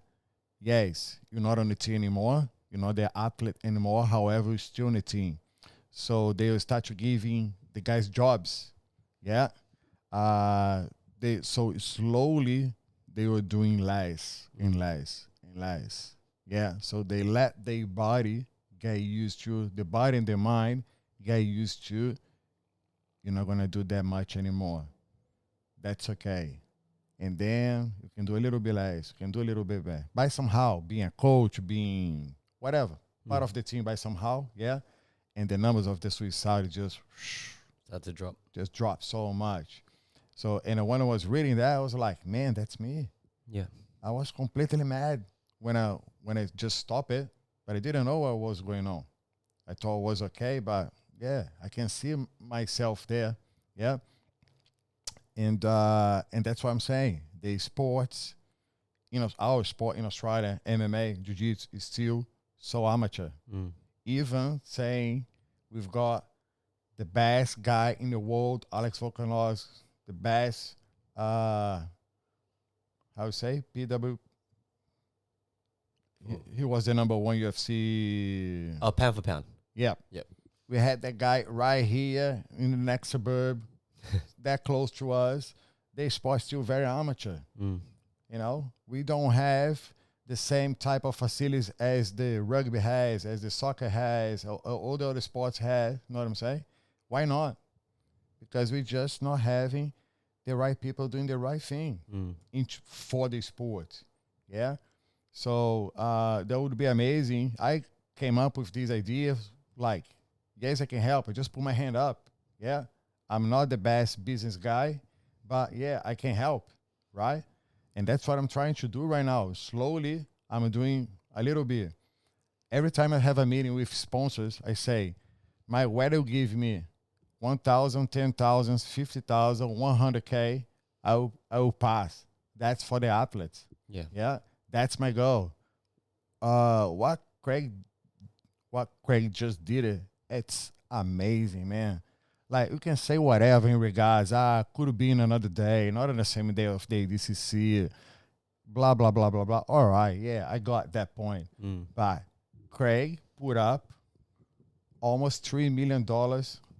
yes, you're not on the team anymore. You're not their athlete anymore. However, you're still on the team. So they will start to giving the guys jobs. Yeah. So slowly they were doing less and less and less. Yeah. So they let their body get used to, the body and the mind get used to, you're not going to do that much anymore. That's okay. And then you can do a little bit less. You can do a little bit better. By somehow, being a coach, being whatever, part of the team by somehow, yeah. And the numbers of the suicide just Start to drop. Just dropped so much. So, and when I was reading that, I was like, man, that's me. Yeah. I was completely mad when I just stopped it, but I didn't know what was going on. I thought it was okay, but yeah, I can see myself there. Yeah. And that's what I'm saying. The sports, you know, our sport in Australia, MMA, Jiu Jitsu, is still so amateur. Even saying we've got the best guy in the world, Alex Volkanovski, the best, how to say, PW. He was the number one UFC. Oh, pound for pound. Yeah. Yep. We had that guy right here in the next suburb, that close to us. They sport still very amateur. You know, we don't have the same type of facilities as the rugby has, as the soccer has, or all the other sports have. You know what I'm saying? Why not? Because we're just not having the right people doing the right thing for the sport. Yeah. So that would be amazing. I came up with these ideas, like, yes, I can help. I just put my hand up. Yeah. I'm not the best business guy, but yeah, I can help. Right. And that's what I'm trying to do right now. Slowly, I'm doing a little bit. Every time I have a meeting with sponsors, I say, my whether you give me 1,000, 10,000, 50,000, 100K, I will pass. That's for the athletes. Yeah. Yeah. That's my goal. What Craig just did, it's amazing, man. Like, you can say whatever in regards, could have been another day, not on the same day of the ADCC, blah, blah, blah, blah, blah. All right, yeah, I got that point. But Craig put up almost $3 million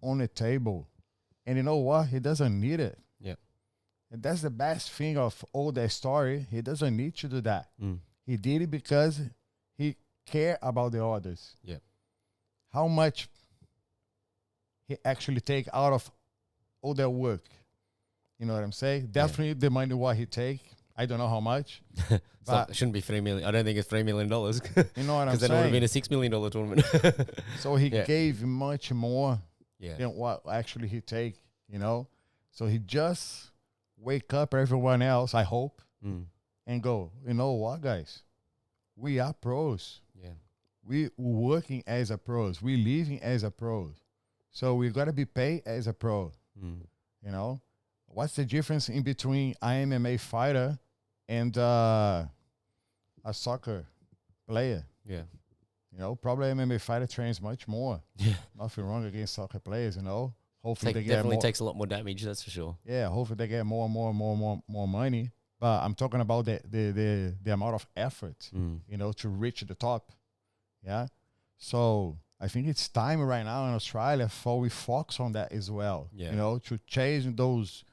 on the table. And you know what? He doesn't need it. Yeah. And that's the best thing of all that story. He doesn't need to do that. He did it because he cared about the others. Yeah. How much he actually take out of all their work. You know what I'm saying? Definitely the money what he take. I don't know how much. But it shouldn't be $3 million. I don't think it's $3 million. You know what I'm saying? Because then it would have been a $6 million tournament. So he gave much more than what actually he take, you know? So he just wake up everyone else, I hope, and go, you know what, guys? We are pros. Yeah. We working as a pros. We living as a pros. So we got to be paid as a pro. You know? What's the difference in between an MMA fighter and a soccer player? Yeah. You know, probably MMA fighter trains much more. Yeah. Nothing wrong against soccer players, you know? Hopefully they get definitely more. Takes a lot more damage, that's for sure. Yeah, hopefully they get more and more money. But I'm talking about the amount of effort, you know, to reach the top. Yeah. So I think it's time right now in Australia for we focus on that as well. Yeah. You know, to chase those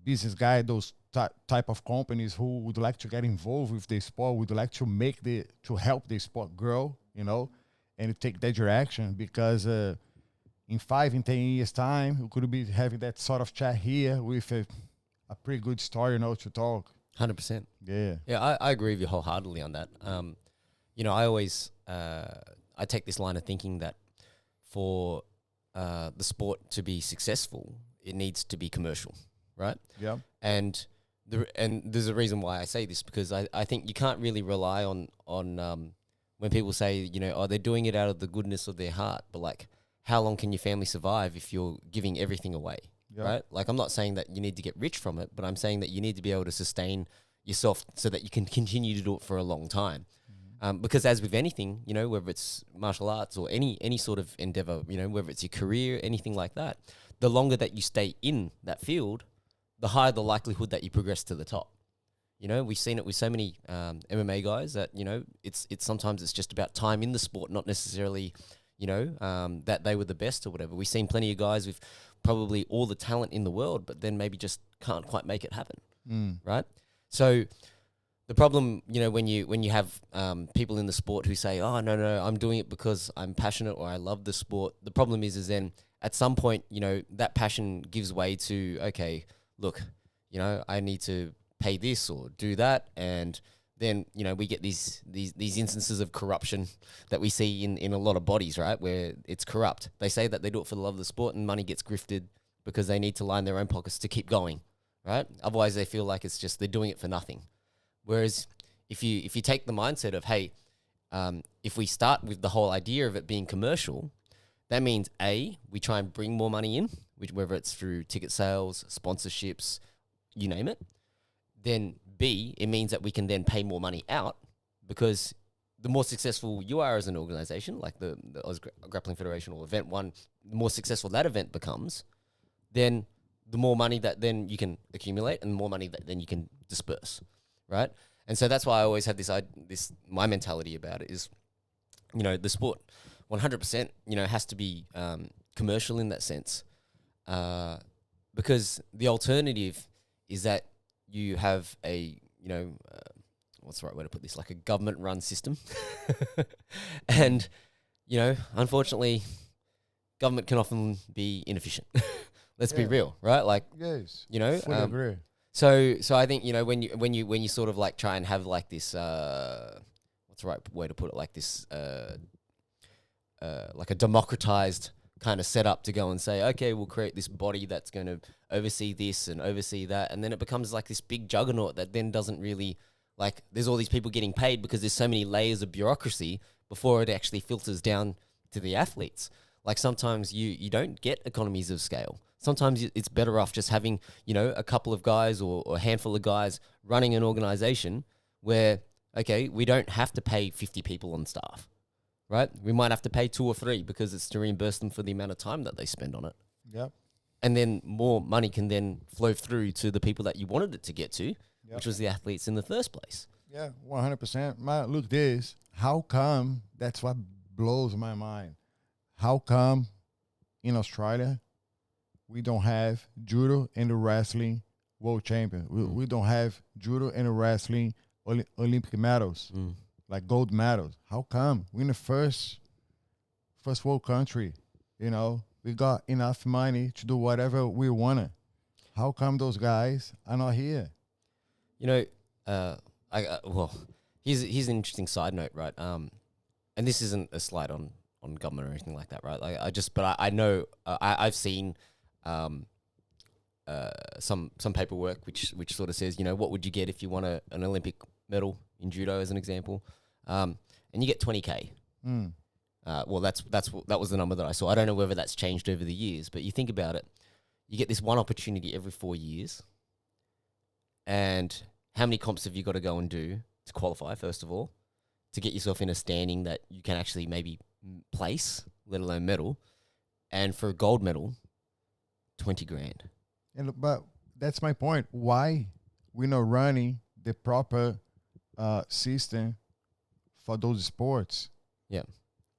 business guys, those type of companies who would like to get involved with the sport, would like to to help the sport grow, you know, and take that direction, because in 5 and 10 years time, we could be having that sort of chat here with a pretty good story, you know, to talk. 100%. Yeah. Yeah, I agree with you wholeheartedly on that. You know, I always, I take this line of thinking that for the sport to be successful, it needs to be commercial, right? Yeah. And there's a reason why I say this, because I think you can't really rely on when people say, you know, oh, they're doing it out of the goodness of their heart, but like, how long can your family survive if you're giving everything away, right? Like, I'm not saying that you need to get rich from it, but I'm saying that you need to be able to sustain yourself so that you can continue to do it for a long time. Because as with anything, you know, whether it's martial arts or any sort of endeavor, you know, whether it's your career, anything like that, the longer that you stay in that field, the higher the likelihood that you progress to the top. You know, we've seen it with so many MMA guys that, you know, it's sometimes it's just about time in the sport, not necessarily, you know, that they were the best or whatever. We've seen plenty of guys with probably all the talent in the world, but then maybe just can't quite make it happen, right? So the problem, you know, when you have people in the sport who say, oh, no, I'm doing it because I'm passionate or I love the sport. The problem is then at some point, you know, that passion gives way to, okay, look, you know, I need to pay this or do that, and then, you know, we get these instances of corruption that we see in a lot of bodies, right, where it's corrupt. They say that they do it for the love of the sport, and money gets grifted because they need to line their own pockets to keep going, right? Otherwise, they feel like it's just they're doing it for nothing. Whereas if you take the mindset of, hey, if we start with the whole idea of it being commercial, that means A, we try and bring more money in, whether it's through ticket sales, sponsorships, you name it. Then B, it means that we can then pay more money out, because the more successful you are as an organization, like the Australian Grappling Federation or Event One, the more successful that event becomes, then the more money that then you can accumulate and the more money that then you can disperse, right? And so that's why I always had my mentality about it is, you know, the sport 100%, you know, has to be commercial in that sense, because the alternative is that you have a, you know, what's the right way to put this? Like a government-run system. And, you know, unfortunately, government can often be inefficient. Let's be real, right? Like, yes, you know, fully agree. So I think, you know, when you sort of like try and have like this, what's the right way to put it? Like this like a democratized kind of setup to go and say, okay, we'll create this body that's going to oversee this and oversee that, and then it becomes like this big juggernaut that then doesn't really, like, there's all these people getting paid because there's so many layers of bureaucracy before it actually filters down to the athletes. Like sometimes you don't get economies of scale. Sometimes it's better off just having, you know, a couple of guys or a handful of guys running an organization where, okay, we don't have to pay 50 people on staff, right? We might have to pay 2 or 3 because it's to reimburse them for the amount of time that they spend on it. Yep. And then more money can then flow through to the people that you wanted it to get to, Yep. which was the athletes in the first place. Yeah, 100%. Look, this, how come, that's what blows my mind. How come in Australia we don't have judo and wrestling world champion? We don't have judo and wrestling Olympic medals, like gold medals. How come? We're in the first world country, you know, we got enough money to do whatever we want. How come those guys are not here? You know, well, here's an interesting side note, right? And this isn't a slide on government or anything like that, right? Like I know I've seen some paperwork which sort of says, you know, what would you get if you won an Olympic medal in judo, as an example, and you get 20K. Well, that was the number that I saw. I don't know whether that's changed over the years, but you think about it, you get this one opportunity every 4 years, and how many comps have you got to go and do to qualify, first of all, to get yourself in a standing that you can actually maybe place, let alone medal, and for a gold medal, 20 grand. And but that's my point. Why we're not running the proper system for those sports? Yeah.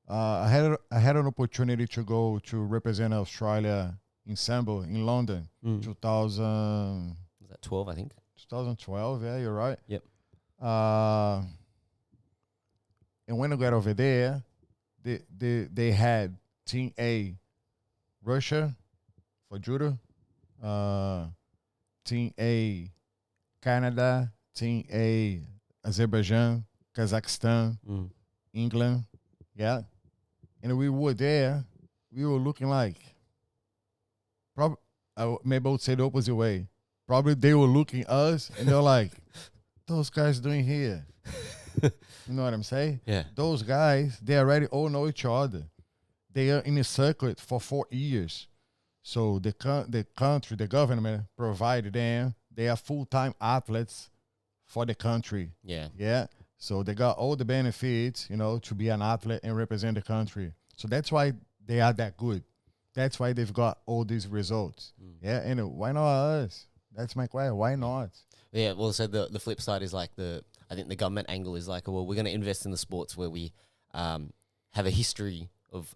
I had an opportunity to go to represent Australia in Sambo in London, 2000. Was that 12? I think 2012. Yeah, you're right. Yep. And when I got over there, they had Team A, Russia for judo, Team A, Canada, Team A, Azerbaijan, Kazakhstan, England, yeah. And we were there, we were looking like, maybe I would say the opposite way. Probably they were looking us and they're like, those guys doing here. You know what I'm saying? Yeah. Those guys, they already all know each other. They are in a circuit for 4 years. So the country, the government provided them. They are full-time athletes for the country. Yeah. Yeah. So they got all the benefits, you know, to be an athlete and represent the country. So that's why they are that good. That's why they've got all these results. Yeah. And why not us? That's my question. Why not? Yeah. Well, so the flip side is like I think the government angle is like, well, we're going to invest in the sports where we have a history of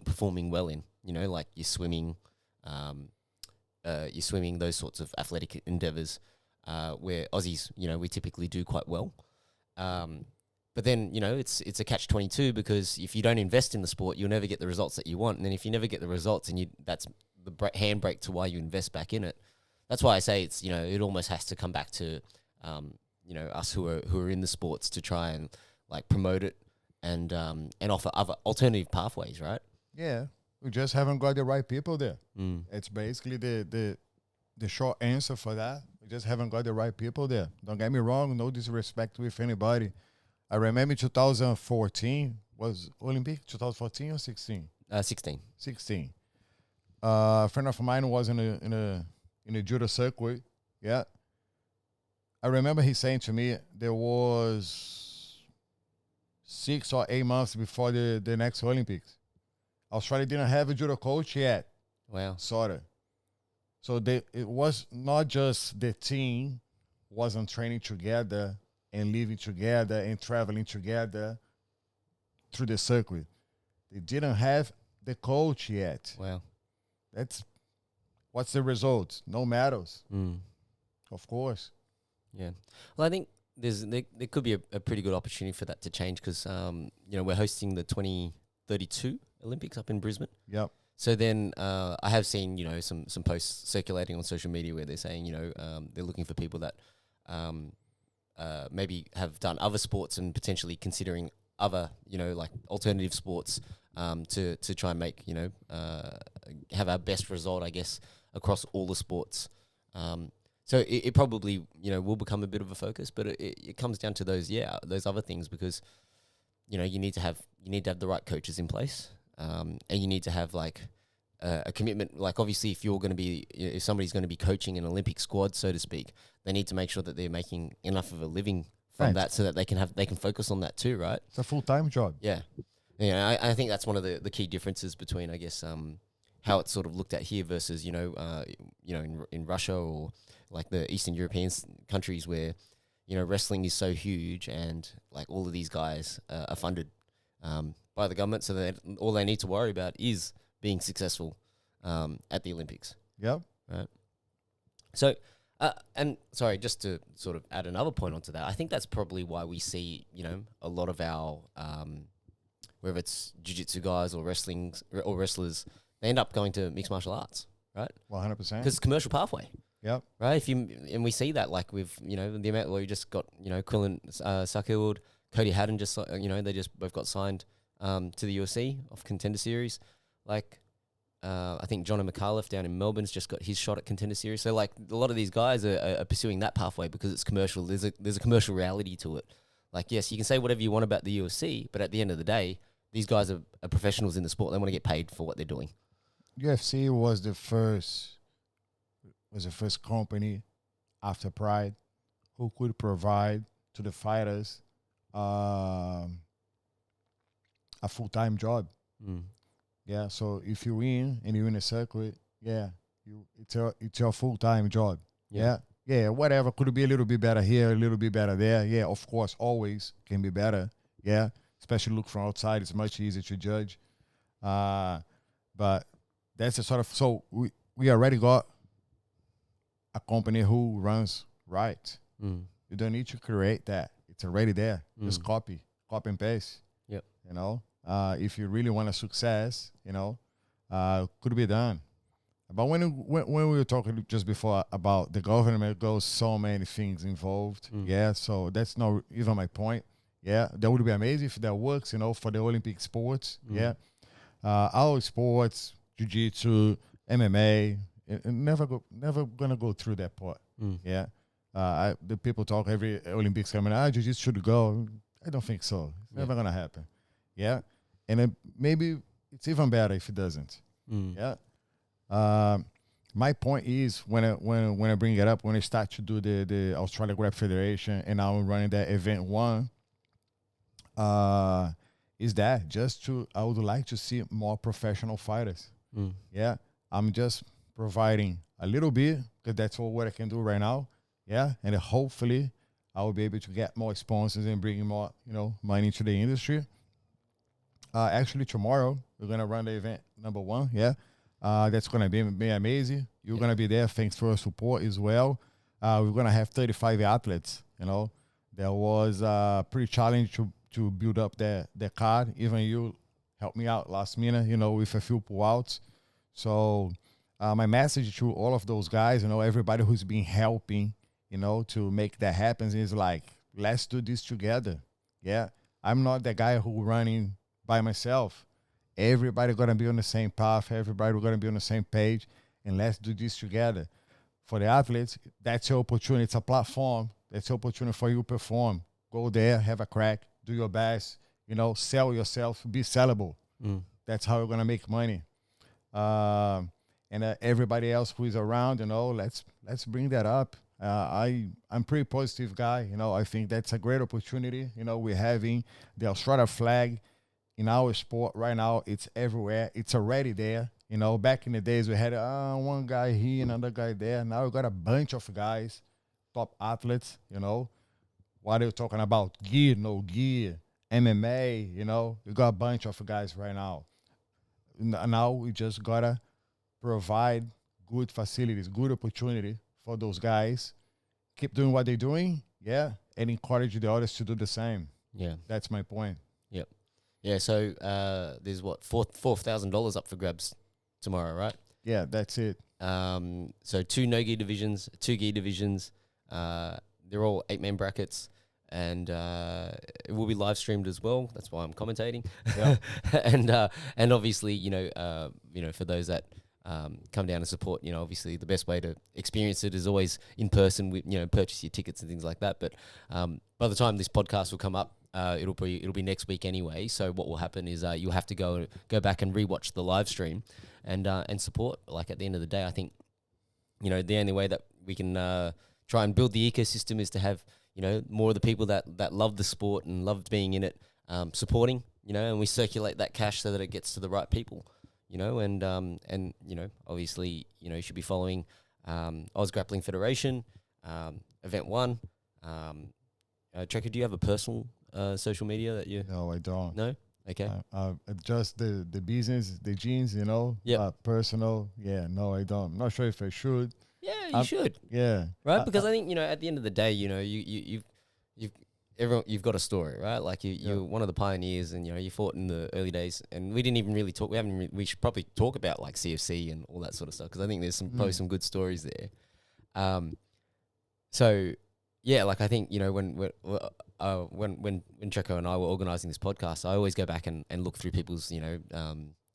performing well in, you know, like your swimming, those sorts of athletic endeavors, where Aussies, you know, we typically do quite well. But then, you know, it's a catch-22 because if you don't invest in the sport, you'll never get the results that you want. And then if you never get the results, and that's the handbrake to why you invest back in it. That's why I say it's, you know, it almost has to come back to, you know, us who are in the sports to try and like promote it and offer other alternative pathways, right? Yeah, we just haven't got the right people there. It's basically the short answer for that. We just haven't got the right people there. Don't get me wrong, no disrespect with anybody. I remember 2014 was Olympic, 2014 or 16? 16. 16. A friend of mine was in a judo circuit. Yeah. I remember he saying to me there was 6 or 8 months before the next Olympics. Australia didn't have a judo coach yet. Wow. Sort of. So it was not just the team wasn't training together and living together and traveling together through the circuit. They didn't have the coach yet. Wow. What's the result? No medals. Of course. Yeah. Well, I think there could be a pretty good opportunity for that to change because, you know, we're hosting the 2032 Olympics up in Brisbane. Yep. So then I have seen, you know, some posts circulating on social media where they're saying, you know, they're looking for people that maybe have done other sports and potentially considering other, you know, like alternative sports to try and make, have our best result, I guess, across all the sports. So it probably, will become a bit of a focus, but it comes down to those other things, because, you need to have the right coaches in place, and you need to have like a commitment. Like, obviously, if somebody's going to be coaching an Olympic squad, so to speak, they need to make sure that they're making enough of a living from that, so that they can focus on that too, right? It's a full-time job. Yeah. I think that's one of the key differences between, I guess, how it's sort of looked at here versus, in Russia or like the Eastern European countries where, wrestling is so huge, and like all of these guys are funded by the government, so that all they need to worry about is being successful at the Olympics. Yep. Right. So, and sorry, just to sort of add another point onto that, I think that's probably why we see, a lot of our, whether it's jiu-jitsu guys or wrestlers, they end up going to mixed martial arts, right? 100%. Because it's a commercial pathway. Yep. Right. And we see that, like, with, the amount where we just got, Quillen Sackhild, Cody Haddon just, they just both got signed to the UFC of Contender Series. Like, I think John O'Mcallef down in Melbourne's just got his shot at Contender Series. So, like, a lot of these guys are pursuing that pathway because it's commercial. There's a commercial reality to it. Like, yes, you can say whatever you want about the UFC, but at the end of the day, these guys are professionals in the sport. They want to get paid for what they're doing. UFC was the first company after Pride who could provide to the fighters a full-time job. Yeah, so if you win and you win a circuit, it's your full-time job. Yeah, whatever, could be a little bit better here, a little bit better there. Yeah, of course, always can be better. Yeah, especially look from outside, it's much easier to judge. But that's the sort of, so we already got a company who runs right. You don't need to create that. It's already there. Just copy and paste. Yep. If you really want a success, could be done. But when we were talking just before about the government, goes so many things involved. Yeah, so that's not even my point. Yeah, that would be amazing if that works, for the Olympic sports. Yeah, our sports, jiu-jitsu, MMA, never gonna go through that part. Yeah, the people talk every Olympics coming. Jiu-jitsu should go. I don't think so. It's never gonna happen. Yeah, and then maybe it's even better if it doesn't. Yeah. My point is when I bring it up, when I start to do the Australian Grappling Federation, and now I'm running that event one, is that I would like to see more professional fighters. Yeah, I'm just providing a little bit because that's all what I can do right now. Yeah, and hopefully I will be able to get more sponsors and bring more money into the industry. Actually, tomorrow we're gonna run the event number 1. Yeah. That's going to be amazing. You're going to be there. Thanks for your support as well. We're going to have 35 athletes. There was a pretty challenge to build up the card. Even you helped me out last minute, with a few pull-outs. So my message to all of those guys, everybody who's been helping, to make that happen is like, let's do this together. Yeah. I'm not the guy who running by myself. Everybody going to be on the same path. Everybody going to be on the same page. And let's do this together. For the athletes, that's your opportunity. It's a platform. That's your opportunity for you to perform. Go there, have a crack, do your best, sell yourself, be sellable. That's how you're going to make money. And everybody else who is around, let's bring that up. I'm pretty positive guy. I think that's a great opportunity. We're having the Australia flag in our sport right now. It's everywhere. It's already there. Back in the days we had one guy here, another guy there. Now we got a bunch of guys, top athletes. What are you talking about? Gear, no gear, MMA. We got a bunch of guys right now. Now we just gotta provide good facilities, good opportunity for those guys. Keep doing what they're doing, yeah, and encourage the others to do the same. Yeah, that's my point. Yep. Yeah, so there's what, $4,000 up for grabs tomorrow, right? Yeah, that's it. So 2 no-gi divisions, 2 gi divisions. They're all 8-man brackets. and it will be live streamed as well. That's why I'm commentating. Yeah. And obviously, for those that come down and support, obviously the best way to experience it is always in person. With purchase your tickets and things like that. But by the time this podcast will come up, it'll be next week anyway. So what will happen is you'll have to go back and rewatch the live stream and support. Like at the end of the day, I think the only way that we can try and build the ecosystem is to have more of the people that love the sport and love being in it supporting, and we circulate that cash so that it gets to the right people, and obviously you should be following Oz Grappling Federation, Event One. Trekko, do you have a personal social media that you? No, I don't. No. Okay. Just the business, the jeans, Yep. personal. Yeah, no, I don't. I'm not sure if I should. Yeah, you should. Yeah. Right, because I think at the end of the day, you've got a story, right? Like you're one of the pioneers, and you fought in the early days, and we didn't even really talk. We should probably talk about like CFC and all that sort of stuff, because I think there's probably some good stories there. So yeah, like I think when Trekko and I were organizing this podcast, I always go back and look through people's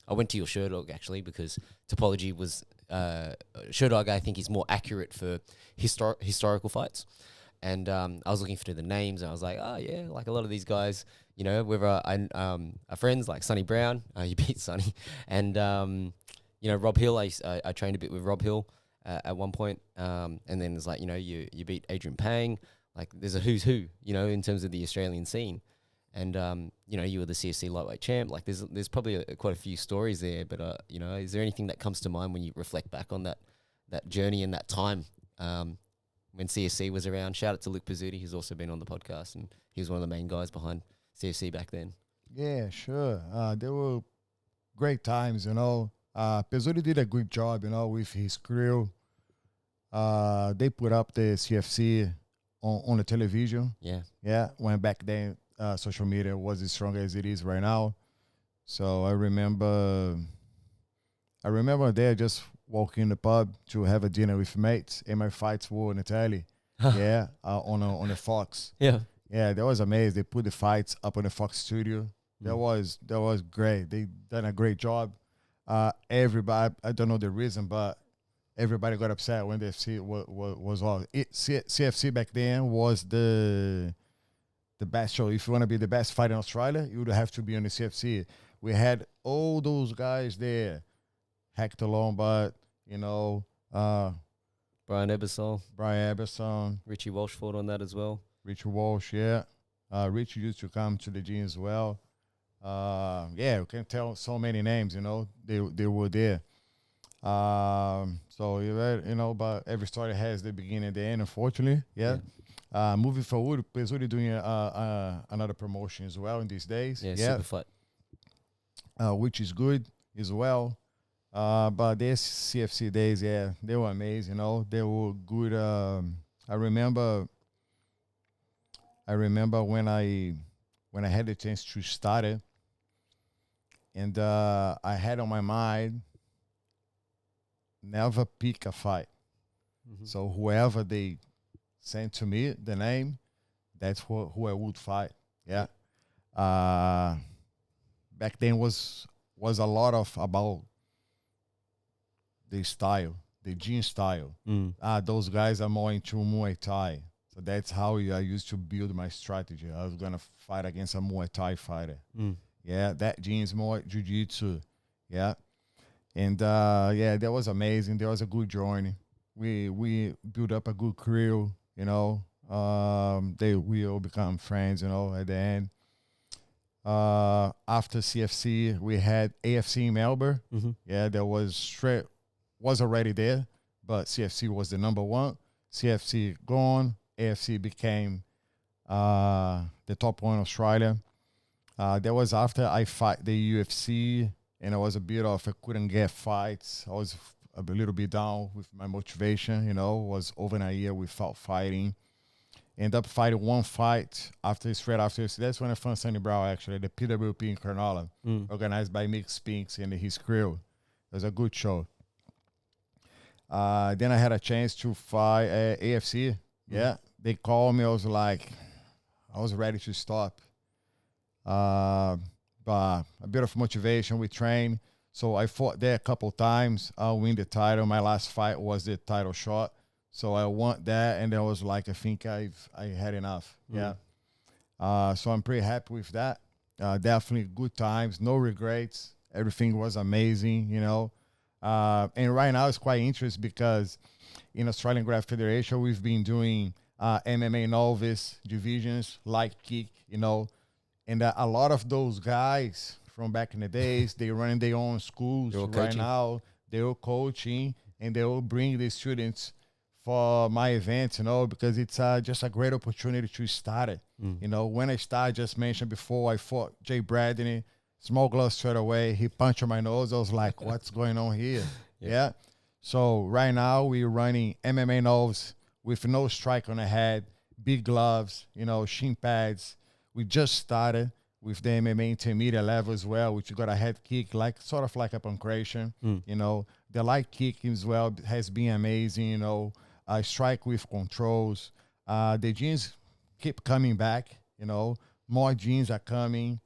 I went to your Sherdog actually, because Topology was Sherdog. I think is more accurate for historical fights, and I was looking through the names, and I was like, oh yeah, like a lot of these guys, with our friends like Sonny Brown, you beat Sonny, and Rob Hill. I trained a bit with Rob Hill at one point, and then there's like you beat Adrian Pang. Like there's a who's who, in terms of the Australian scene. And, you were the CFC lightweight champ. Like there's probably quite a few stories there, but, is there anything that comes to mind when you reflect back on that journey and that time when CFC was around? Shout out to Luke Pizzuti, who's also been on the podcast, and he was one of the main guys behind CFC back then. Yeah, sure. There were great times, Pizzuti did a good job, with his crew. They put up the CFC on the television. Yeah. Yeah, when back then social media was as strong as it is right now. So I remember there just walking in the pub to have a dinner with mates, and my fights were on the telly. Yeah, on the Fox. Yeah. Yeah, that was amazing. They put the fights up on the Fox studio. That was great. They done a great job. Everybody, I don't know the reason, but everybody got upset when the FC was off. CFC back then was the best show. If you want to be the best fighter in Australia, you would have to be on the CFC. We had all those guys there. Hector Lombard, Brian Eberson. Richie Walsh fought on that as well. Richie Walsh, yeah. Richie used to come to the gym as well. We can tell so many names, they were there. So, but every story has the beginning and the end, unfortunately. Yeah. Moving forward, Pizzuti doing another promotion as well in these days. Yeah, Superfight. Which is good as well. But these CFC days, yeah, they were amazing. They were good. I remember when I had the chance to start it, and I had on my mind never pick a fight. Mm-hmm. So whoever they sent to me the name, that's who I would fight. Yeah. Back then was a lot about the style, the gym style. Those guys are more into Muay Thai. So that's how I used to build my strategy. I was going to fight against a Muay Thai fighter. Yeah, that gym is more Jiu Jitsu. Yeah. And, that was amazing. There was a good journey. We built up a good crew, we all become friends, at the end. After CFC, we had AFC in Melbourne. Mm-hmm. Yeah, that was already there, but CFC was the number one. CFC gone. AFC became the top one in Australia. That was after I fight the UFC, and it was a bit of I couldn't get fights. I was a little bit down with my motivation, was over a year without fighting. End up fighting one fight straight after UFC. That's when I found Sonny Brown, actually, the PWP in Cronulla, organized by Mick Spinks and his crew. It was a good show. Then I had a chance to fight AFC. Yeah, they called me. I was like, I was ready to stop. But a bit of motivation, we train. So I fought there a couple times. I'll win the title. My last fight was the title shot. So I won that, and I was like, I think I had enough. Yeah. So I'm pretty happy with that. Definitely good times, no regrets. Everything was amazing, you know. And right now it's quite interesting because in Australian Grappling Federation, we've been doing MMA novice divisions, light kick, you know, and a lot of those guys from back in the days, they running their own schools right now. They're all coaching, and they will bring the students for my events, you know, because it's just a great opportunity to start it. You know, when I started, just mentioned before, I fought Jay Bradley, small glove straight away. He punched my nose. I was like, what's going on here? Yeah. So right now we're running MMA novice with no strike on the head, big gloves, you know, shin pads. We just started with the MMA intermediate level as well, which you got a head kick, like sort of like a pancration. You know, the light kick as well has been amazing. You know, strike with controls. The gyms keep coming back. You know, more gyms are coming.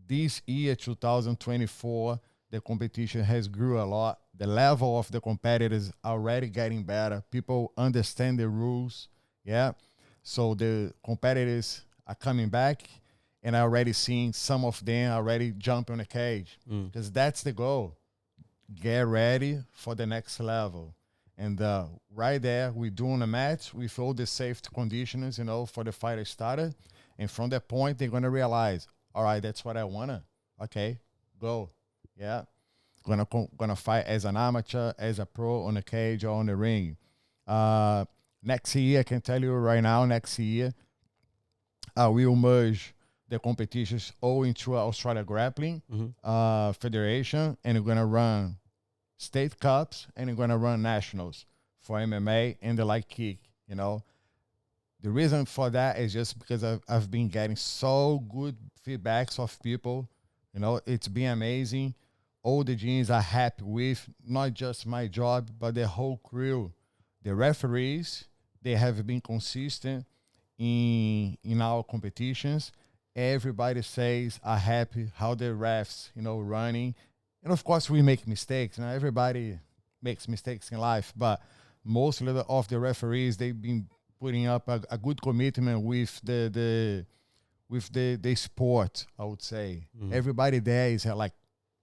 This year, 2024, the competition has grew a lot. The level of the competitors already getting better. People understand the rules. Yeah. So the competitors are coming back, and I already seeing some of them already jump on the cage, because that's the goal. Get ready for the next level. And right there, we're doing a match with all the safety conditions, you know, for the fighter starter. And from that point, they're going to realize, all right, that's what I want to. Okay, go. Yeah. Gonna fight as an amateur, as a pro on the cage or on the ring. Next year, I can tell you right now, next year, we will merge the competitions all into Australian Grappling Federation, and we're gonna run state cups and we're gonna run nationals for MMA and the light kick. You know, the reason for that is just because I've been getting so good feedbacks of people. You know, it's been amazing. All the gyms are happy with not just my job, but the whole crew. The referees, they have been consistent in our competitions. Everybody says are happy how the refs, you know, running. And of course we make mistakes. Now everybody makes mistakes in life, but most of the referees, they've been putting up a good commitment with the sport, I would say. Everybody there is like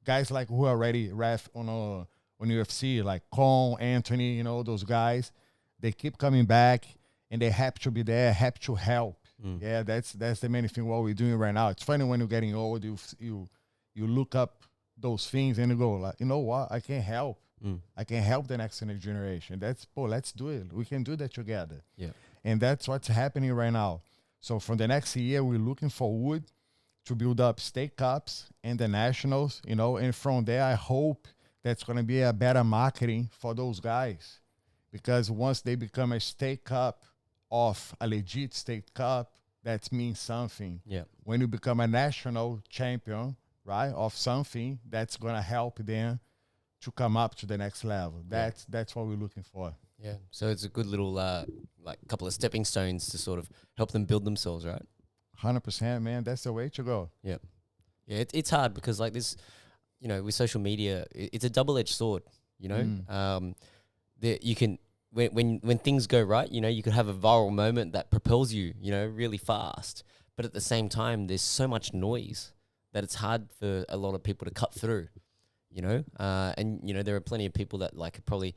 guys like who already ref on UFC, like Con, Anthony, you know, those guys. They keep coming back, and they happy to be there, happy to help. Yeah, that's the main thing what we're doing right now. It's funny when you're getting old, you look up those things and you go like, you know what? I can help. I can help the next generation. Let's do it. We can do that together. Yeah. And that's what's happening right now. So from the next year, we're looking forward to build up state cups and the nationals, you know, and from there, I hope that's going to be a better marketing for those guys, because once they become a state cup of a legit state cup, that means something. Yeah. When you become a national champion, right, of something, that's going to help them to come up to the next level. That's what we're looking for. Yeah. So it's a good little like couple of stepping stones to sort of help them build themselves, right? 100%, man. That's the way to go. Yeah. Yeah, it's hard because like this, you know, with social media, it's a double-edged sword, you know? You can, when things go right, you know, you could have a viral moment that propels you, you know, really fast. But at the same time, there's so much noise that it's hard for a lot of people to cut through, you know? And, you know, there are plenty of people that like probably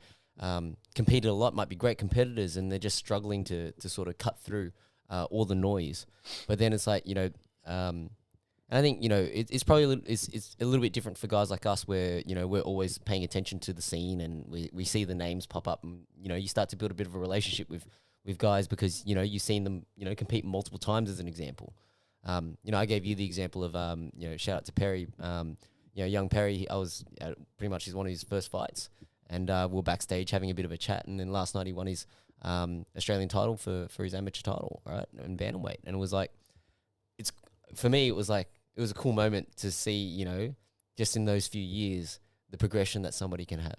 competed a lot, might be great competitors, and they're just struggling to sort of cut through all the noise. But then it's like, you know, and I think, you know, it's probably it's a little bit different for guys like us where, you know, we're always paying attention to the scene and we see the names pop up, and, you know, you start to build a bit of a relationship with guys because, you know, you've seen them, you know, compete multiple times as an example. You know, I gave you the example of, you know, shout out to Perry, you know, young Perry. I was pretty much one of his first fights, and we were backstage having a bit of a chat, and then last night he won his Australian title for his amateur title, right, in bantamweight, and it was like, for me, it was like, it was a cool moment to see, you know, just in those few years, the progression that somebody can have,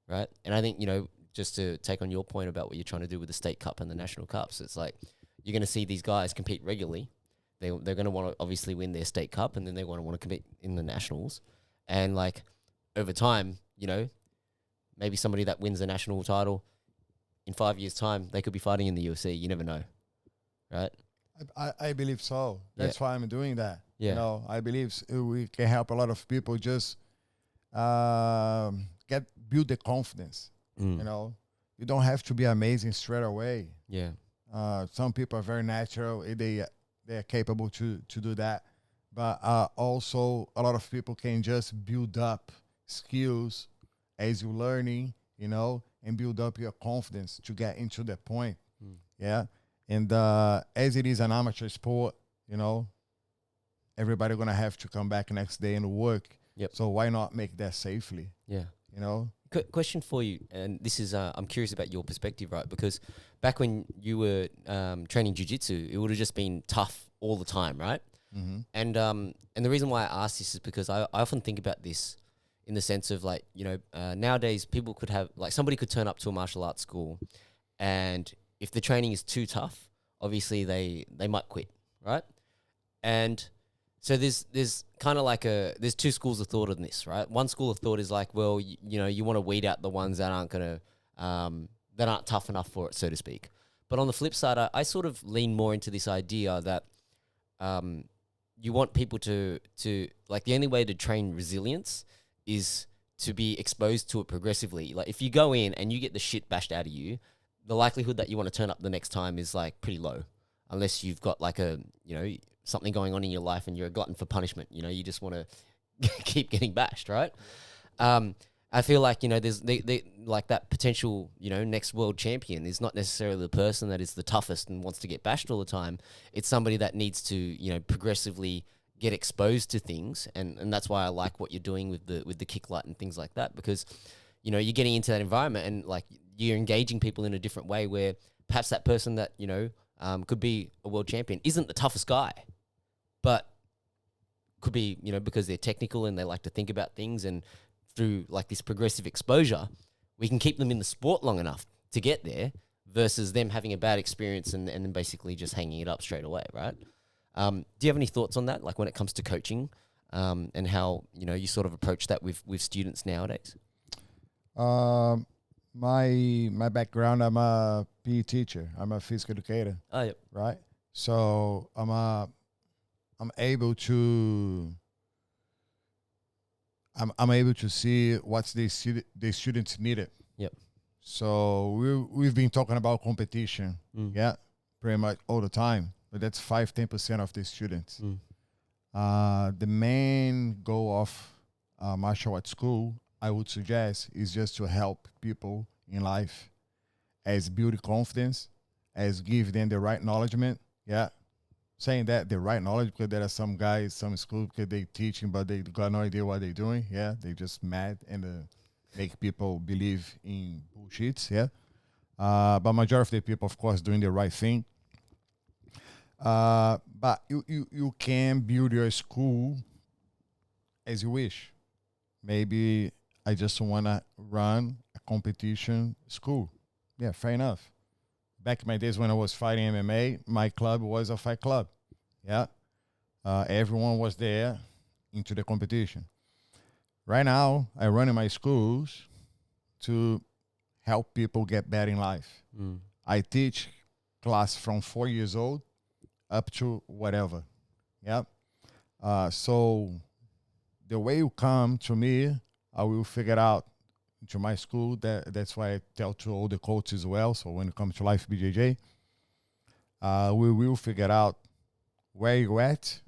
right? And I think, you know, just to take on your point about what you're trying to do with the state cup and the national cups, it's like, you're going to see these guys compete regularly. They're going to want to obviously win their state cup, and then they want to compete in the nationals. And like over time, you know, maybe somebody that wins the national title in 5 years' time, they could be fighting in the UFC. You never know, right? I believe so. That's why I'm doing that. Yeah. You know, I believe we can help a lot of people just build the confidence. You know, you don't have to be amazing straight away. Yeah. Some people are very natural. They're capable to do that. But also a lot of people can just build up skills as you're learning, you know, and build up your confidence to get into that point. Yeah. And as it is an amateur sport, you know, everybody going to have to come back next day and work. Yep. So why not make that safely? Yeah. You know? Question for you, and this is, I'm curious about your perspective, right? Because back when you were training jiu-jitsu, it would have just been tough all the time, right? Mm-hmm. And the reason why I ask this is because I often think about this in the sense of like, you know, nowadays people could have, like somebody could turn up to a martial arts school, and if the training is too tough, obviously they might quit, right? And so there's kind of like there's two schools of thought on this, right? One school of thought is like, well, you know, you want to weed out the ones that aren't that aren't tough enough for it, so to speak. But on the flip side, I sort of lean more into this idea that you want people to like, the only way to train resilience is to be exposed to it progressively. Like if you go in and you get the shit bashed out of you, the likelihood that you want to turn up the next time is like pretty low, unless you've got like something going on in your life and you're a glutton for punishment. You know, you just want to keep getting bashed, right? I feel like, you know, there's like that potential, you know, next world champion is not necessarily the person that is the toughest and wants to get bashed all the time. It's somebody that needs to, you know, progressively get exposed to things, and that's why I like what you're doing with the kick light and things like that, because, you know, you're getting into that environment and like you're engaging people in a different way where perhaps that person that, you know, could be a world champion isn't the toughest guy, but could be, you know, because they're technical and they like to think about things, and through like this progressive exposure, we can keep them in the sport long enough to get there versus them having a bad experience and then basically just hanging it up straight away, right? Do you have any thoughts on that, like when it comes to coaching, and how, you know, you sort of approach that with students nowadays? My background, I'm a PE teacher. I'm a physical educator. Oh, yep. Right. So I'm able to see what's the students needed. Yep. So we've been talking about competition, pretty much all the time. But that's 5-10% of the students. The main goal of martial arts school, I would suggest, is just to help people in life, as build confidence, as give them the right knowledgement. Yeah. Saying that the right knowledge, because there are some guys, some schools, because they teaching, but they got no idea what they're doing. Yeah, they just mad and make people believe in bullshits. Yeah, but majority of the people, of course, doing the right thing. But you can build your school as you wish. Maybe I just want to run a competition school. Yeah, fair enough. Back in my days when I was fighting MMA, my club was a fight club. Yeah. Everyone was there into the competition. Right now, I run in my schools to help people get better in life. I teach class from 4 years old up to whatever. Yeah. So the way you come to me, I will figure out to my school. That's why I tell to all the coaches as well. So when it comes to Life BJJ, we will figure out where you're at,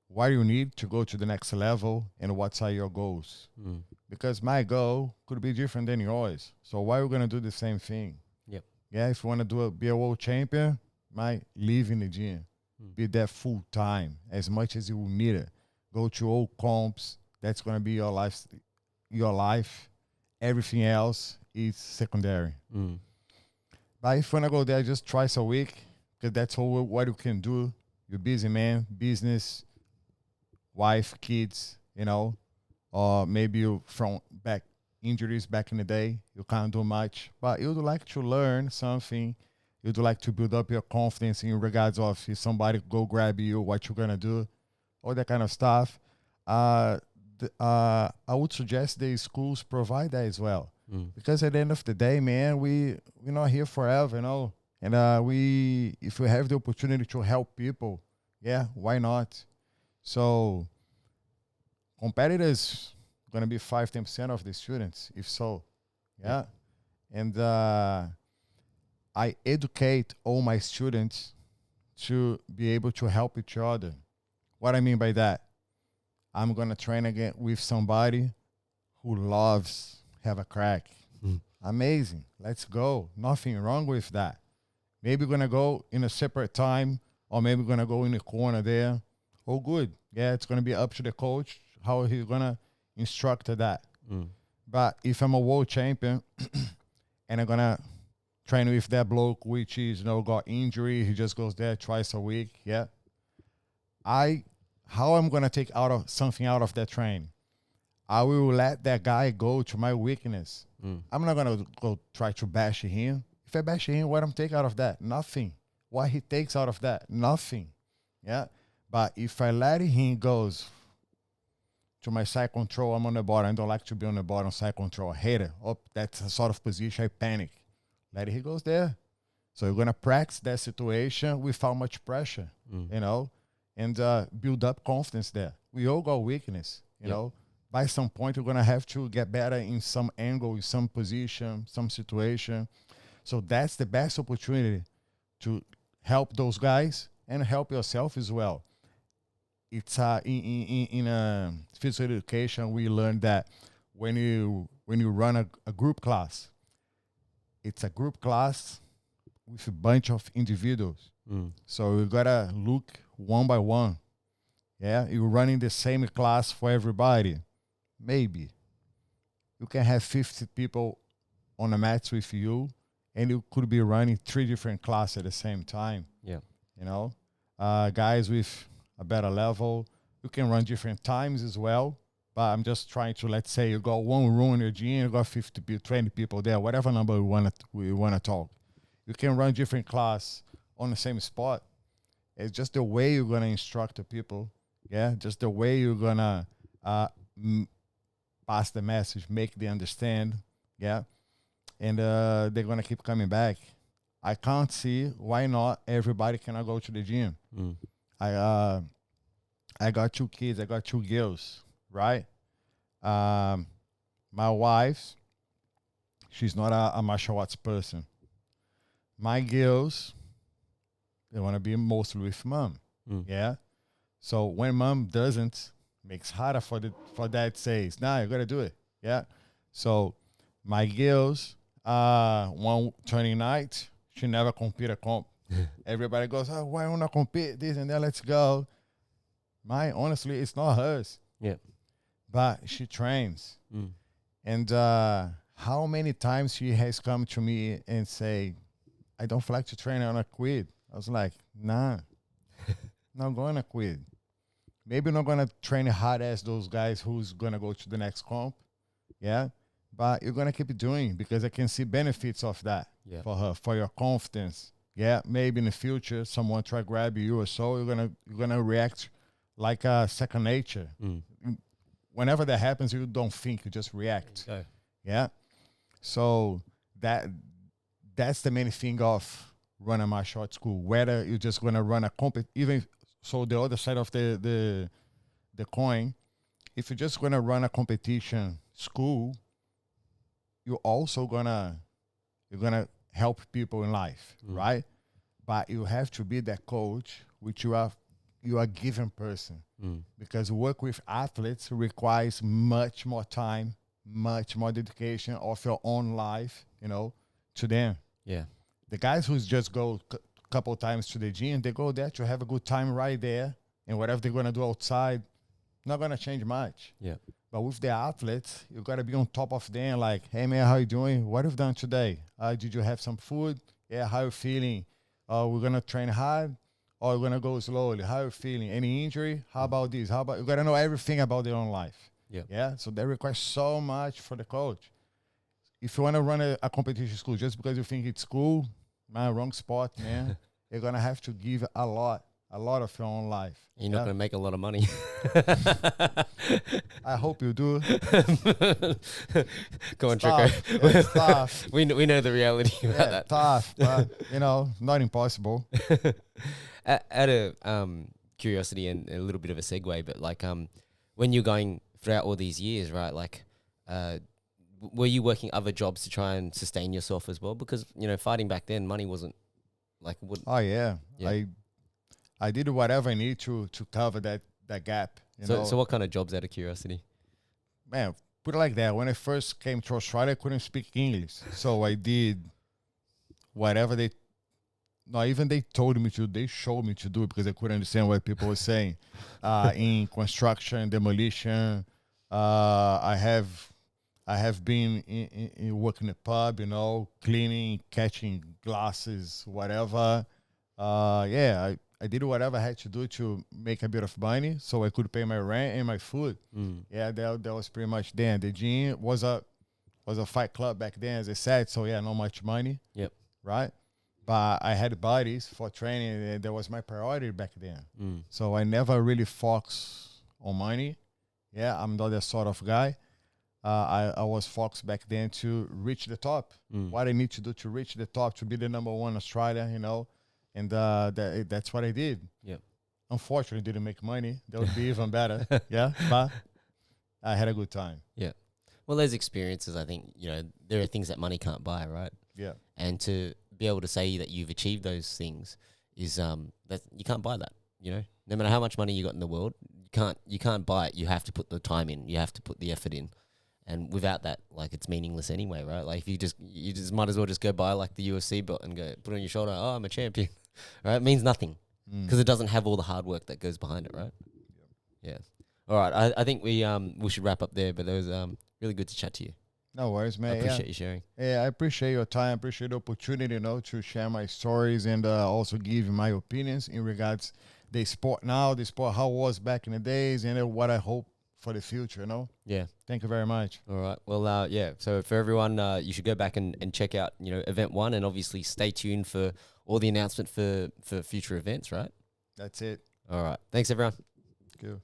what you need to go to the next level, and what are your goals. Because my goal could be different than yours. So why are we going to do the same thing? Yep. Yeah, if you want to be a world champion, live in the gym. Be there full time, as much as you will need it. Go to all comps. That's going to be your life. Everything else is secondary. But if you want to go there just twice a week, because that's all what you can do. You're busy, man. Business, wife, kids, you know. Or maybe you from injuries back in the day. You can't do much. But you'd like to learn something You'd like to build up your confidence in regards of if somebody go grab you, what you're gonna do, all that kind of stuff. I would suggest the schools provide that as well, because at the end of the day, man, we're not here forever, And if we have the opportunity to help people, yeah, why not? So competitors gonna be 5-10% of the students, if so, yeah. And I educate all my students to be able to help each other. What I mean by that, I'm gonna train again with somebody who loves have a crack. Amazing, let's go. Nothing wrong with that. Maybe we're gonna go in a separate time, or maybe we're gonna go in the corner there. Oh, good. Yeah, it's gonna be up to the coach how he's gonna instruct that. But if I'm a world champion and I'm gonna train with that bloke which is got injury, he just goes there twice a week. Yeah, how I'm gonna take something out of that train? I will let that guy go to my weakness. I'm not gonna go try to bash him. If I bash him, what I'm take out of that? Nothing. What he takes out of that? Nothing. Yeah. But if I let him goes to my side control, I'm on the bottom. I don't like to be on the bottom side control. I hate it. Oh, that's a sort of position. I panic. Let he goes there. So you're gonna practice that situation without much pressure, and build up confidence there. We all got weakness, you know. By some point, you're gonna have to get better in some angle, in some position, some situation. So that's the best opportunity to help those guys and help yourself as well. It's in physical education, we learned that when you run a group class, it's a group class with a bunch of individuals. So you gotta look one by one. Yeah, you're running the same class for everybody. Maybe you can have 50 people on the mats with you, and you could be running 3 different classes at the same time. Yeah. Guys with a better level, you can run different times as well. But I'm just trying to, let's say you got one room in your gym, you got 50 people, 20 people there, whatever number we want to talk. You can run different class on the same spot. It's just the way you're gonna instruct the people. Yeah, just the way you're gonna pass the message, make them understand. Yeah. And they're going to keep coming back. I can't see why not everybody cannot go to the gym. I got 2 kids. I got 2 girls, right? My wife, she's not a martial arts person. My girls, they want to be mostly with mom. Yeah. So when mom doesn't, makes harder for dad says, nah, you got to do it. Yeah. So my girls, one turning night, she never compete a comp. Everybody goes, oh, why don't I compete this and that? Let's go. Honestly, it's not hers. Yeah. But she trains. And how many times she has come to me and say, I don't feel like to train, I want to quit. I was like, nah, not going to quit. Maybe not going to train hard as those guys who's going to go to the next comp. Yeah. But you're going to keep doing because I can see benefits of that for her, for your confidence. Yeah. Maybe in the future, someone try to grab you or so, you're gonna react like a second nature. Whenever that happens, you don't think, you just react. Okay. Yeah. So that's the main thing of running my short school. Whether you're just gonna run a even so the other side of the coin, if you're just gonna run a competition school, you're also gonna help people in life, right? But you have to be that coach, which you are a given person, because work with athletes requires much more time, much more dedication of your own life, to them. Yeah. The guys who just go a couple times to the gym, they go there to have a good time right there, and whatever they're gonna do outside, not gonna change much. Yeah. But with the athletes, you gotta be on top of them. Like, hey man, how you doing? What have you done today? Did you have some food? Yeah, how you feeling? We're gonna train hard, or we're gonna go slowly. How you feeling? Any injury? How about this? How about you gotta know everything about their own life. Yeah. Yeah. So that requires so much for the coach. If you wanna run a competition school just because you think it's cool, Man, wrong spot, man. You're gonna have to give a lot of your own life. You're not going to make a lot of money. I hope you do. Go on, It's Trekko. tough. It's tough. We know the reality about Yeah, that. tough, but not impossible. Out of curiosity and a little bit of a segue, but like when you're going throughout all these years, right? Like, were you working other jobs to try and sustain yourself as well? Because fighting back then, money wasn't like would. Oh yeah. Yeah. I did whatever I need to cover that gap. So what kind of jobs, out of curiosity? Man, put it like that. When I first came to Australia, I couldn't speak English, so I did whatever they. No, even they told me to. They showed me to do it because I couldn't understand what people were saying. In construction, demolition, I have been in working in a pub, cleaning, catching glasses, whatever. Yeah, I did whatever I had to do to make a bit of money so I could pay my rent and my food. Yeah, that was pretty much then. The gym was a fight club back then, as I said. So yeah, not much money. Yep. Right. But I had buddies for training, and that was my priority back then. So I never really focused on money. Yeah, I'm not that sort of guy. I was focused back then to reach the top. What I need to do to reach the top, to be the number one Australia, and that's what I did. Yep. Unfortunately, didn't make money. That would be even better. Yeah, but I had a good time. Yeah. Well, those experiences, I think, there are things that money can't buy, right? Yeah. And to be able to say that you've achieved those things is that you can't buy that. No matter how much money you got in the world, you can't buy it. You have to put the time in. You have to put the effort in. And without that, like, it's meaningless anyway, right? Like, if you just might as well just go buy like the UFC belt and go put it on your shoulder. Oh, I'm a champion, right? It means nothing because it doesn't have all the hard work that goes behind it, right? Yeah. All right. I think we should wrap up there. But it was really good to chat to you. No worries, man. I appreciate you sharing. Yeah, I appreciate your time. I appreciate the opportunity, to share my stories and also give my opinions in regards the sport now, the sport how it was back in the days, and what I hope for the future, Yeah. Thank you very much. All right. Well, yeah. So for everyone, you should go back and check out, event 1, and obviously stay tuned for all the announcement for future events, right? That's it. All right. Thanks, everyone. Good.